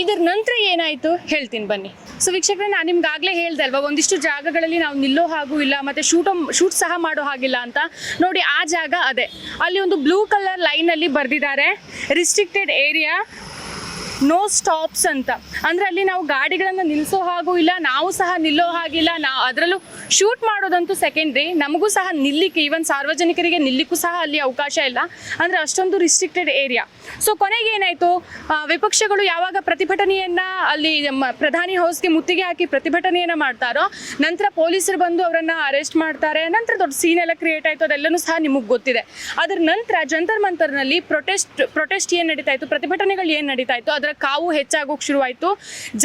[SPEAKER 1] ಇದರ ನಂತರ ಏನಾಯಿತು ಹೇಳ್ತೀನಿ ಬನ್ನಿ. ಸೊ ವೀಕ್ಷಕರೇ, ನಾನು ನಿಮ್ಗಾಗಲೇ ಹೇಳ್ದೆ ಅಲ್ವಾ, ಒಂದಿಷ್ಟು ಜಾಗಗಳಲ್ಲಿ ನಾವು ನಿಲ್ಲೋ ಹಾಗೂ ಇಲ್ಲ, ಮತ್ತು ಶೂಟ್ ಸಹ ಮಾಡೋ ಹಾಗಿಲ್ಲ ಅಂತ. ನೋಡಿ, ಆ ಜಾಗ ಅದೇ. ಅಲ್ಲಿ ಒಂದು ಬ್ಲೂ ಕಲರ್ ಲೈನಲ್ಲಿ ಬರೆದಿದ್ದಾರೆ ರಿಸ್ಟ್ರಿಕ್ಟೆಡ್ ಏರಿಯಾ, ನೋ ಸ್ಟಾಪ್ಸ್ ಅಂತ. ಅಂದರೆ ಅಲ್ಲಿ ನಾವು ಗಾಡಿಗಳನ್ನು ನಿಲ್ಲಿಸೋ ಹಾಗೂ ಇಲ್ಲ, ನಾವು ಸಹ ನಿಲ್ಲೋ ಹಾಗಿಲ್ಲ. ಅದರಲ್ಲೂ ಶೂಟ್ ಮಾಡೋದಂತೂ ಸೆಕೆಂಡ್ರಿ, ನಮಗೂ ಸಹ ನಿಲ್ಲಿಕ್ಕೆ, ಈವನ್ ಸಾರ್ವಜನಿಕರಿಗೆ ನಿಲ್ಲಿಕ್ಕೂ ಸಹ ಅಲ್ಲಿ ಅವಕಾಶ ಇಲ್ಲ. ಅಂದರೆ ಅಷ್ಟೊಂದು ರಿಸ್ಟ್ರಿಕ್ಟೆಡ್ ಏರಿಯಾ. ಸೊ ಕೊನೆಗೆ ಏನಾಯಿತು, ವಿಪಕ್ಷಗಳು ಯಾವಾಗ ಪ್ರತಿಭಟನೆಯನ್ನು ಅಲ್ಲಿ ಪ್ರಧಾನಿ ಹೌಸ್ಗೆ ಮುತ್ತಿಗೆ ಹಾಕಿ ಪ್ರತಿಭಟನೆಯನ್ನು ಮಾಡ್ತಾರೋ, ನಂತರ ಪೊಲೀಸರು ಬಂದು ಅವರನ್ನು ಅರೆಸ್ಟ್ ಮಾಡ್ತಾರೆ. ನಂತರ ದೊಡ್ಡ ಸೀನ್ ಎಲ್ಲ ಕ್ರಿಯೇಟ್ ಆಯಿತು, ಅದೆಲ್ಲನೂ ಸಹ ನಿಮಗೆ ಗೊತ್ತಿದೆ. ಅದರ ನಂತರ ಜಂತರ್ ಮಂತರ್ನಲ್ಲಿ ಪ್ರೊಟೆಸ್ಟ್ ಏನು ನಡೀತಾ ಇತ್ತು, ಪ್ರತಿಭಟನೆಗಳು ಏನು ನಡೀತಾ ಇತ್ತು, ಅದರ ಕಾವು ಹೆಚ್ಚಾಗೋಕೆ ಶುರುವಾಯಿತು.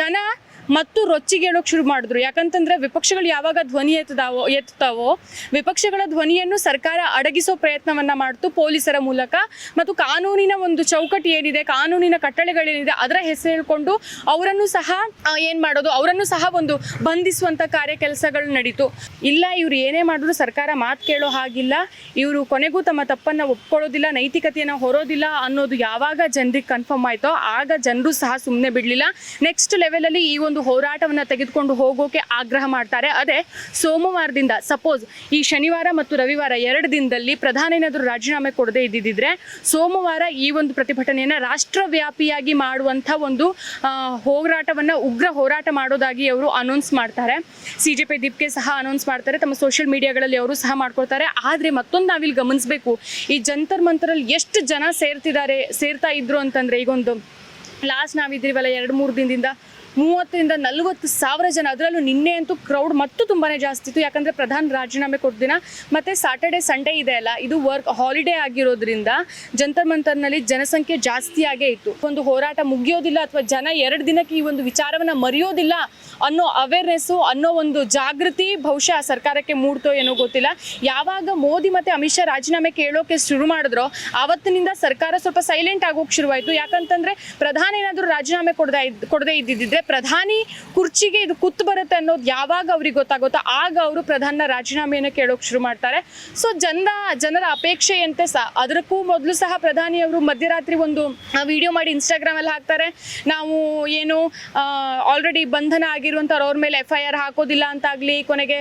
[SPEAKER 1] ಜನ ಮತ್ತು ರೊಚ್ಚಿಗೇಳೋಕೆ ಶುರು ಮಾಡಿದ್ರು. ಯಾಕಂತಂದರೆ ವಿಪಕ್ಷಗಳು ಯಾವಾಗ ಧ್ವನಿ ಎತ್ತುತ್ತಾವೋ ವಿಪಕ್ಷಗಳ ಧ್ವನಿಯನ್ನು ಸರ್ಕಾರ ಅಡಗಿಸೋ ಪ್ರಯತ್ನವನ್ನು ಮಾಡ್ತು ಪೊಲೀಸರ ಮೂಲಕ. ಮತ್ತು ಕಾನೂನಿನ ಒಂದು ಚೌಕಟ್ಟು ಏನಿದೆ, ಕಾನೂನಿನ ಕಟ್ಟಳೆಗಳೇನಿದೆ, ಅದರ ಹೆಸರು ಹೇಳ್ಕೊಂಡು ಅವರನ್ನು ಸಹ ಒಂದು ಬಂಧಿಸುವಂಥ ಕೆಲಸಗಳು ನಡೀತು. ಇಲ್ಲ, ಇವರು ಏನೇ ಮಾಡಿದ್ರು ಸರ್ಕಾರ ಮಾತು ಕೇಳೋ ಹಾಗಿಲ್ಲ, ಇವರು ಕೊನೆಗೂ ತಮ್ಮ ತಪ್ಪನ್ನು ಒಪ್ಕೊಳ್ಳೋದಿಲ್ಲ, ನೈತಿಕತೆಯನ್ನು ಹೊರೋದಿಲ್ಲ ಅನ್ನೋದು ಯಾವಾಗ ಜನರಿಗೆ ಕನ್ಫರ್ಮ್ ಆಯಿತೋ ಆಗ ಜನರು ಸಹ ಸುಮ್ಮನೆ ಬಿಡಲಿಲ್ಲ. ನೆಕ್ಸ್ಟ್ ಲೆವೆಲಲ್ಲಿ ಈ ಒಂದು ಹೋರಾಟವನ್ನು ತೆಗೆದುಕೊಂಡು ಹೋಗೋಕೆ ಆಗ್ರಹ ಮಾಡ್ತಾರೆ. ಅದೇ ಸೋಮವಾರದಿಂದ, ಸಪೋಸ್ ಈ ಶನಿವಾರ ಮತ್ತು ರವಿವಾರ 2 ದಿನದಲ್ಲಿ ಪ್ರಧಾನಿ ಏನಾದರೂ ರಾಜೀನಾಮೆ ಕೊಡದೇ ಇದ್ದಿದ್ದರೆ ಸೋಮವಾರ ಈ ಒಂದು ಪ್ರತಿಭಟನೆಯನ್ನು ರಾಷ್ಟ್ರವ್ಯಾಪಿಯಾಗಿ ಮಾಡುವಂಥ ಒಂದು ಉಗ್ರ ಹೋರಾಟ ಮಾಡೋದಾಗಿ ಅವರು ಅನೌನ್ಸ್ ಮಾಡ್ತಾರೆ. CJP ದೀಪ್ಗೆ ಸಹ ಅನೌನ್ಸ್ ಮಾಡ್ತಾರೆ, ತಮ್ಮ ಸೋಷಿಯಲ್ ಮೀಡಿಯಾಗಳಲ್ಲಿ ಅವರು ಸಹ ಮಾಡ್ಕೊಳ್ತಾರೆ. ಆದರೆ ಮತ್ತೊಂದು ನಾವಿಲ್ಲಿ ಗಮನಿಸಬೇಕು, ಈ ಜಂತರ್ ಮಂತರಲ್ಲಿ ಎಷ್ಟು ಜನ ಸೇರ್ತಾ ಇದ್ರು ಅಂತಂದರೆ, ಈಗೊಂದು ಲಾಸ್ಟ್ ನಾವಿದ್ದೀವಲ್ಲ 2-3 ದಿನದಿಂದ 30,000-40,000 ಜನ. ಅದರಲ್ಲೂ ನಿನ್ನೆ ಅಂತೂ ಕ್ರೌಡ್ ಮತ್ತು ತುಂಬಾ ಜಾಸ್ತಿ ಇತ್ತು. ಯಾಕಂದರೆ ಪ್ರಧಾನಿ ರಾಜೀನಾಮೆ ಕೊಟ್ಟ ದಿನ ಮತ್ತು ಸ್ಯಾಟರ್ಡೆ ಸಂಡೇ ಇದೆ ಅಲ್ಲ, ಇದು ಹಾಲಿಡೇ ಆಗಿರೋದ್ರಿಂದ ಜಂತರ್ ಮಂತರ್ನಲ್ಲಿ ಜನಸಂಖ್ಯೆ ಜಾಸ್ತಿಯಾಗೇ ಇತ್ತು. ಒಂದು ಹೋರಾಟ ಮುಗಿಯೋದಿಲ್ಲ ಅಥವಾ ಜನ 2 ದಿನಕ್ಕೆ ಈ ಒಂದು ವಿಚಾರವನ್ನು ಮರೆಯೋದಿಲ್ಲ ಅನ್ನೋ ಅವೇರ್ನೆಸ್ಸು, ಅನ್ನೋ ಒಂದು ಜಾಗೃತಿ ಬಹುಶಃ ಸರ್ಕಾರಕ್ಕೆ ಮೂಡ್ತೋ ಏನೋ ಗೊತ್ತಿಲ್ಲ. ಯಾವಾಗ ಮೋದಿ ಮತ್ತು ಅಮಿತ್ ಶಾ ರಾಜೀನಾಮೆ ಕೇಳೋಕೆ ಶುರು ಮಾಡಿದ್ರೋ ಆವತ್ತಿನಿಂದ ಸರ್ಕಾರ ಸ್ವಲ್ಪ ಸೈಲೆಂಟ್ ಆಗೋಕೆ ಶುರುವಾಯಿತು. ಯಾಕಂತಂದರೆ ಪ್ರಧಾನಿ ಏನಾದರೂ ರಾಜೀನಾಮೆ ಕೊಡದೇ ಇದ್ದಿದ್ದರೆ ಪ್ರಧಾನಿ ಕುರ್ಚಿಗೆ ಇದು ಕುತ್ತು ಬರುತ್ತೆ ಅನ್ನೋದು ಯಾವಾಗ ಅವ್ರಿಗೆ ಗೊತ್ತಾಗುತ್ತೋ ಆಗ ಅವರು ಪ್ರಧಾನ ರಾಜೀನಾಮೆಯನ್ನು ಕೇಳೋಕೆ ಶುರು ಮಾಡ್ತಾರೆ. ಸೊ ಜನರ ಅಪೇಕ್ಷೆಯಂತೆ ಅದಕ್ಕೂ ಮೊದಲು ಸಹ ಪ್ರಧಾನಿ ಅವರು ಮಧ್ಯರಾತ್ರಿ ಒಂದು ವಿಡಿಯೋ ಮಾಡಿ ಇನ್ಸ್ಟಾಗ್ರಾಮಲ್ಲಿ ಹಾಕ್ತಾರೆ, ನಾವು ಏನು ಆಲ್ರೆಡಿ ಬಂಧನ ಆಗಿರುವಂಥವ್ರು ಅವ್ರ ಮೇಲೆ FIR ಹಾಕೋದಿಲ್ಲ ಅಂತಾಗಲಿ, ಕೊನೆಗೆ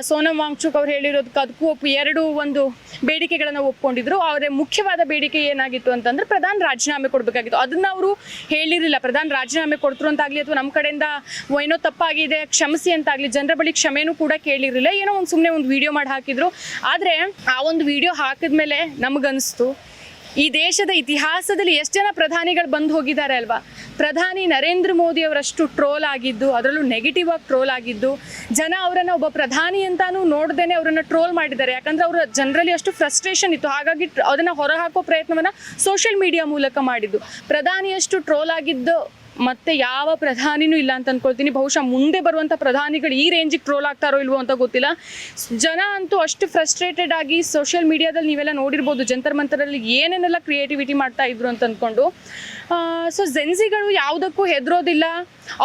[SPEAKER 1] ಸೋನಮ್ ವಾಂಗ್ಚುಕ್ ಅವ್ರು ಹೇಳಿರೋದಕ್ಕೆ ಅದಕ್ಕೂ ಒಂದು ಬೇಡಿಕೆಗಳನ್ನು ಒಪ್ಕೊಂಡಿದ್ರು. ಅವರ ಮುಖ್ಯವಾದ ಬೇಡಿಕೆ ಏನಾಗಿತ್ತು ಅಂತಂದ್ರೆ ಪ್ರಧಾನಿ ರಾಜೀನಾಮೆ ಕೊಡಬೇಕಾಗಿತ್ತು. ಅದನ್ನು ಅವರು ಹೇಳಿರಲಿಲ್ಲ. ಪ್ರಧಾನಿ ರಾಜೀನಾಮೆ ಕೊಡ್ತರು ಅಂತಾಗಲಿ ಅಥವಾ ನಮ್ಮ ಕಡೆಯಿಂದ ಏನೋ ತಪ್ಪಾಗಿದೆ ಕ್ಷಮಿಸಿ ಅಂತಾಗಲಿ ಜನರ ಬಳಿ ಕ್ಷಮೆನೂ ಕೂಡ ಕೇಳಿರಲಿಲ್ಲ. ಏನೋ ಸುಮ್ಮನೆ ಒಂದು ವಿಡಿಯೋ ಮಾಡಿ ಹಾಕಿದ್ರು. ಆದರೆ ಆ ಒಂದು ವಿಡಿಯೋ ಹಾಕಿದ್ಮೇಲೆ ನಮಗನ್ನಿಸ್ತು, ಈ ದೇಶದ ಇತಿಹಾಸದಲ್ಲಿ ಎಷ್ಟು ಜನ ಪ್ರಧಾನಿಗಳು ಬಂದು ಹೋಗಿದ್ದಾರೆ ಅಲ್ವಾ. ಪ್ರಧಾನಿ ನರೇಂದ್ರ ಮೋದಿ ಅವರಷ್ಟು ಟ್ರೋಲ್ ಆಗಿದ್ದು, ಅದರಲ್ಲೂ ನೆಗೆಟಿವ್ ಆಗಿ ಟ್ರೋಲ್ ಆಗಿದ್ದು, ಜನ ಅವರನ್ನು ಒಬ್ಬ ಪ್ರಧಾನಿ ಅಂತಾನೂ ನೋಡ್ದೇನೆ ಅವರನ್ನು ಟ್ರೋಲ್ ಮಾಡಿದ್ದಾರೆ. ಯಾಕಂದರೆ ಅವರ ಜನರಲ್ಲಿ ಅಷ್ಟು ಫ್ರಸ್ಟ್ರೇಷನ್ ಇತ್ತು. ಹಾಗಾಗಿ ಅದನ್ನು ಹೊರಹಾಕೋ ಪ್ರಯತ್ನವನ್ನು ಸೋಷಿಯಲ್ ಮೀಡಿಯಾ ಮೂಲಕ ಮಾಡಿದ್ದು. ಪ್ರಧಾನಿಯಷ್ಟು ಟ್ರೋಲ್ ಆಗಿದ್ದು ಮತ್ತೆ ಯಾವ ಪ್ರಧಾನಿನೂ ಇಲ್ಲ ಅಂತ ಅಂದ್ಕೊಳ್ತೀನಿ. ಬಹುಶಃ ಮುಂದೆ ಬರುವಂಥ ಪ್ರಧಾನಿಗಳು ಈ ರೇಂಜಿಗೆ ಟ್ರೋಲ್ ಆಗ್ತಾರೋ ಇಲ್ವೋ ಅಂತ ಗೊತ್ತಿಲ್ಲ. ಜನ ಅಂತೂ ಅಷ್ಟು ಫ್ರಸ್ಟ್ರೇಟೆಡ್ ಆಗಿ ಸೋಷಿಯಲ್ ಮೀಡಿಯಾದಲ್ಲಿ ನೀವೆಲ್ಲ ನೋಡಿರ್ಬೋದು ಜಂತರ್ ಮಂತರಲ್ಲಿ ಏನೇನೆಲ್ಲ ಕ್ರಿಯೇಟಿವಿಟಿ ಮಾಡ್ತಾ ಇದ್ರು ಅಂತ ಅಂದ್ಕೊಂಡು. ಸೊ ಜೆನ್ಸಿಗಳು ಯಾವುದಕ್ಕೂ ಹೆದರೋದಿಲ್ಲ.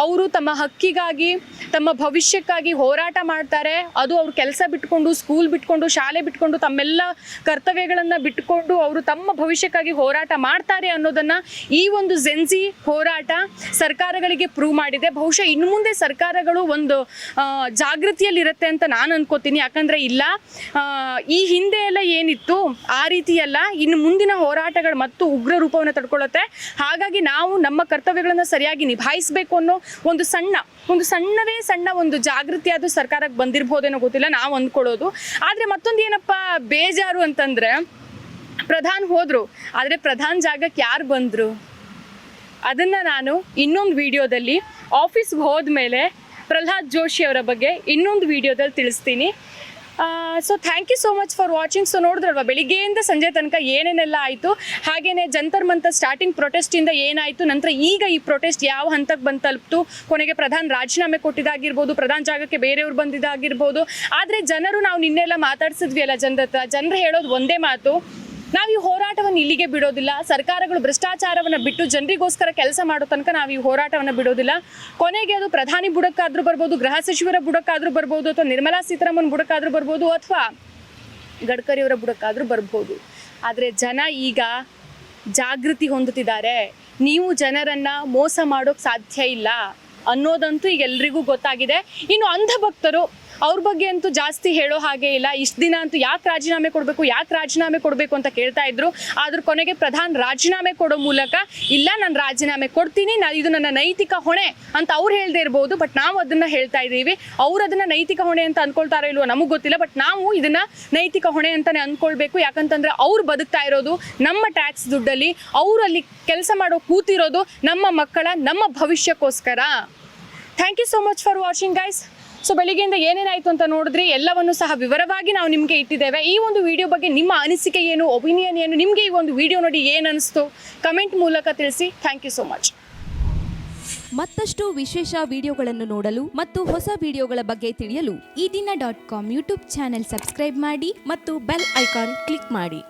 [SPEAKER 1] ಅವರು ತಮ್ಮ ಹಕ್ಕಿಗಾಗಿ ತಮ್ಮ ಭವಿಷ್ಯಕ್ಕಾಗಿ ಹೋರಾಟ ಮಾಡ್ತಾರೆ. ಅದು ಅವ್ರ ಕೆಲಸ ಬಿಟ್ಕೊಂಡು, ಸ್ಕೂಲ್ ಬಿಟ್ಕೊಂಡು, ಶಾಲೆ ಬಿಟ್ಕೊಂಡು, ತಮ್ಮೆಲ್ಲ ಕರ್ತವ್ಯಗಳನ್ನು ಬಿಟ್ಕೊಂಡು ಅವರು ತಮ್ಮ ಭವಿಷ್ಯಕ್ಕಾಗಿ ಹೋರಾಟ ಮಾಡ್ತಾರೆ ಅನ್ನೋದನ್ನು ಈ ಒಂದು ಜೆನ್ಸಿ ಹೋರಾಟ ಸರ್ಕಾರಗಳಿಗೆ ಪ್ರೂವ್ ಮಾಡಿದೆ. ಬಹುಶಃ ಇನ್ನು ಮುಂದೆ ಸರ್ಕಾರಗಳು ಒಂದು ಜಾಗೃತಿಯಲ್ಲಿರುತ್ತೆ ಅಂತ ನಾನು ಅನ್ಕೋತೀನಿ. ಯಾಕಂದರೆ ಇಲ್ಲ, ಈ ಹಿಂದೆ ಎಲ್ಲ ಏನಿತ್ತು ಆ ರೀತಿಯಲ್ಲ, ಇನ್ನು ಮುಂದಿನ ಹೋರಾಟಗಳು ಮತ್ತು ಉಗ್ರ ರೂಪವನ್ನು ತಡ್ಕೊಳ್ಳುತ್ತೆ. ಹಾಗಾಗಿ ನಾವು ನಮ್ಮ ಕರ್ತವ್ಯಗಳನ್ನು ಸರಿಯಾಗಿ ನಿಭಾಯಿಸಬೇಕು ಅನ್ನೋ ಒಂದು ಸಣ್ಣವೇ ಸಣ್ಣ ಒಂದು ಜಾಗೃತಿ ಅದು ಸರ್ಕಾರಕ್ಕೆ ಬಂದಿರ್ಬೋದೇನೋ ಗೊತ್ತಿಲ್ಲ, ನಾವು ಅಂದ್ಕೊಳ್ಳೋದು. ಆದರೆ ಮತ್ತೊಂದು ಏನಪ್ಪ ಬೇಜಾರು ಅಂತಂದರೆ, ಪ್ರಧಾನ್ ಹೋದರು, ಆದರೆ ಪ್ರಧಾನ್ ಜಾಗಕ್ಕೆ ಯಾರು ಬಂದರು ಅದನ್ನು ನಾನು ಇನ್ನೊಂದು ವಿಡಿಯೋದಲ್ಲಿ ಆಫೀಸ್ಗೆ ಹೋದ್ಮೇಲೆ ಪ್ರಹ್ಲಾದ್ ಜೋಶಿ ಅವರ ಬಗ್ಗೆ ಇನ್ನೊಂದು ವಿಡಿಯೋದಲ್ಲಿ ತಿಳಿಸ್ತೀನಿ. So thank you so much for watching. So ನೋಡಿದ್ರಲ್ವ ಬೆಳಿಗ್ಗೆಯಿಂದ ಸಂಜೆ ತನಕ ಏನೇನೆಲ್ಲ ಆಯಿತು, ಹಾಗೆಯೇ ಜಂತರ್ ಮಂತರ್ ಸ್ಟಾರ್ಟಿಂಗ್ ಪ್ರೊಟೆಸ್ಟಿಂದ ಏನಾಯಿತು, ನಂತರ ಈಗ ಈ ಪ್ರೊಟೆಸ್ಟ್ ಯಾವ ಹಂತಕ್ಕೆ ಬಂದು ತಲುಪ್ತು, ಕೊನೆಗೆ ಪ್ರಧಾನ್ ರಾಜೀನಾಮೆ ಕೊಟ್ಟಿದ್ದಾಗಿರ್ಬೋದು, ಪ್ರಧಾನ್ ಜಾಗಕ್ಕೆ ಬೇರೆಯವ್ರು ಬಂದಿದ್ದಾಗಿರ್ಬೋದು. ಆದರೆ ಜನರು, ನಾವು ನಿನ್ನೆಲ್ಲ ಮಾತಾಡ್ಸಿದ್ವಿ ಅಲ್ಲ ಜನರ ಹತ್ರ, ಜನರು ಹೇಳೋದು ಒಂದೇ ಮಾತು, ನಾವು ಈ ಹೋರಾಟವನ್ನು ಇಲ್ಲಿಗೆ ಬಿಡೋದಿಲ್ಲ. ಸರ್ಕಾರಗಳು ಭ್ರಷ್ಟಾಚಾರವನ್ನು ಬಿಟ್ಟು ಜನರಿಗೋಸ್ಕರ ಕೆಲಸ ಮಾಡೋ ತನಕ ನಾವು ಈ ಹೋರಾಟವನ್ನು ಬಿಡೋದಿಲ್ಲ. ಕೊನೆಗೆ ಅದು ಪ್ರಧಾನಿ ಬುಡಕ್ಕಾದರೂ ಬರ್ಬೋದು, ಗೃಹ ಸಚಿವರ ಬುಡಕ್ಕಾದರೂ ಬರ್ಬೋದು, ಅಥವಾ ನಿರ್ಮಲಾ ಸೀತಾರಾಮನ್ ಬುಡಕ್ಕಾದರೂ ಬರ್ಬೋದು, ಅಥವಾ ಗಡ್ಕರಿಯವರ ಬುಡಕ್ಕಾದರೂ ಬರ್ಬೋದು. ಆದರೆ ಜನ ಈಗ ಜಾಗೃತಿ ಹೊಂದುತ್ತಿದ್ದಾರೆ. ನೀವು ಜನರನ್ನು ಮೋಸ ಮಾಡೋಕ್ಕೆ ಸಾಧ್ಯ ಇಲ್ಲ ಅನ್ನೋದಂತೂ ಈಗ ಎಲ್ರಿಗೂ ಗೊತ್ತಾಗಿದೆ. ಇನ್ನು ಅಂಧಭಕ್ತರು, ಅವ್ರ ಬಗ್ಗೆ ಅಂತೂ ಜಾಸ್ತಿ ಹೇಳೋ ಹಾಗೆ ಇಲ್ಲ. ಇಷ್ಟು ದಿನ ಅಂತೂ ಯಾಕೆ ರಾಜೀನಾಮೆ ಕೊಡಬೇಕು ಅಂತ ಕೇಳ್ತಾ ಇದ್ರು. ಆದ್ರೂ ಕೊನೆಗೆ ಪ್ರಧಾನ್ ರಾಜೀನಾಮೆ ಕೊಡೋ ಮೂಲಕ, ಇಲ್ಲ ನಾನು ರಾಜೀನಾಮೆ ಕೊಡ್ತೀನಿ, ಇದು ನನ್ನ ನೈತಿಕ ಹೊಣೆ ಅಂತ ಅವ್ರು ಹೇಳ್ದೇ ಇರ್ಬೋದು, ಬಟ್ ನಾವು ಅದನ್ನು ಹೇಳ್ತಾ ಇದ್ದೀವಿ. ಅವ್ರು ಅದನ್ನು ನೈತಿಕ ಹೊಣೆ ಅಂತ ಅಂದ್ಕೊಳ್ತಾರೋ ಇಲ್ವೋ ನಮಗೆ ಗೊತ್ತಿಲ್ಲ, ಬಟ್ ನಾವು ಇದನ್ನು ನೈತಿಕ ಹೊಣೆ ಅಂತಲೇ ಅಂದ್ಕೊಳ್ಬೇಕು. ಯಾಕಂತಂದರೆ ಅವ್ರು ಬದುಕ್ತಾ ಇರೋದು ನಮ್ಮ ಟ್ಯಾಕ್ಸ್ ದುಡ್ಡಲ್ಲಿ, ಅವರು ಅಲ್ಲಿ ಕೆಲಸ ಮಾಡೋ ಕೂತಿರೋದು ನಮ್ಮ ಮಕ್ಕಳ, ನಮ್ಮ ಭವಿಷ್ಯಕ್ಕೋಸ್ಕರ. Thank you so much for watching guys. So ಬೆಳಿಗ್ಗೆಯಿಂದ ಏನೇನಾಯಿತು ಅಂತ ನೋಡಿದ್ರಿ, ಎಲ್ಲವನ್ನು ಸಹ ವಿವರವಾಗಿ ನಾವು ನಿಮಗೆ ಇಟ್ಟಿದ್ದೇವೆ. ಈ ಒಂದು ವಿಡಿಯೋ ಬಗ್ಗೆ ನಿಮ್ಮ ಅನಿಸಿಕೆ ಏನು, ಒಪಿನಿಯನ್ ಏನು, ನಿಮಗೆ ಈ ಒಂದು ವಿಡಿಯೋ ನೋಡಿ ಏನು ಅನಿಸ್ತು, ಕಮೆಂಟ್ ಮೂಲಕ ತಿಳಿಸಿ. Thank you so much.
[SPEAKER 2] ಮತ್ತಷ್ಟು ವಿಶೇಷ ವಿಡಿಯೋಗಳನ್ನು ನೋಡಲು ಮತ್ತು ಹೊಸ ವಿಡಿಯೋಗಳ ಬಗ್ಗೆ ತಿಳಿಯಲು
[SPEAKER 3] ಈ ದಿನ .com ಯೂಟ್ಯೂಬ್ ಚಾನೆಲ್ ಸಬ್ಸ್ಕ್ರೈಬ್ ಮಾಡಿ
[SPEAKER 2] ಮತ್ತು ಬೆಲ್ ಐಕಾನ್ ಕ್ಲಿಕ್ ಮಾಡಿ.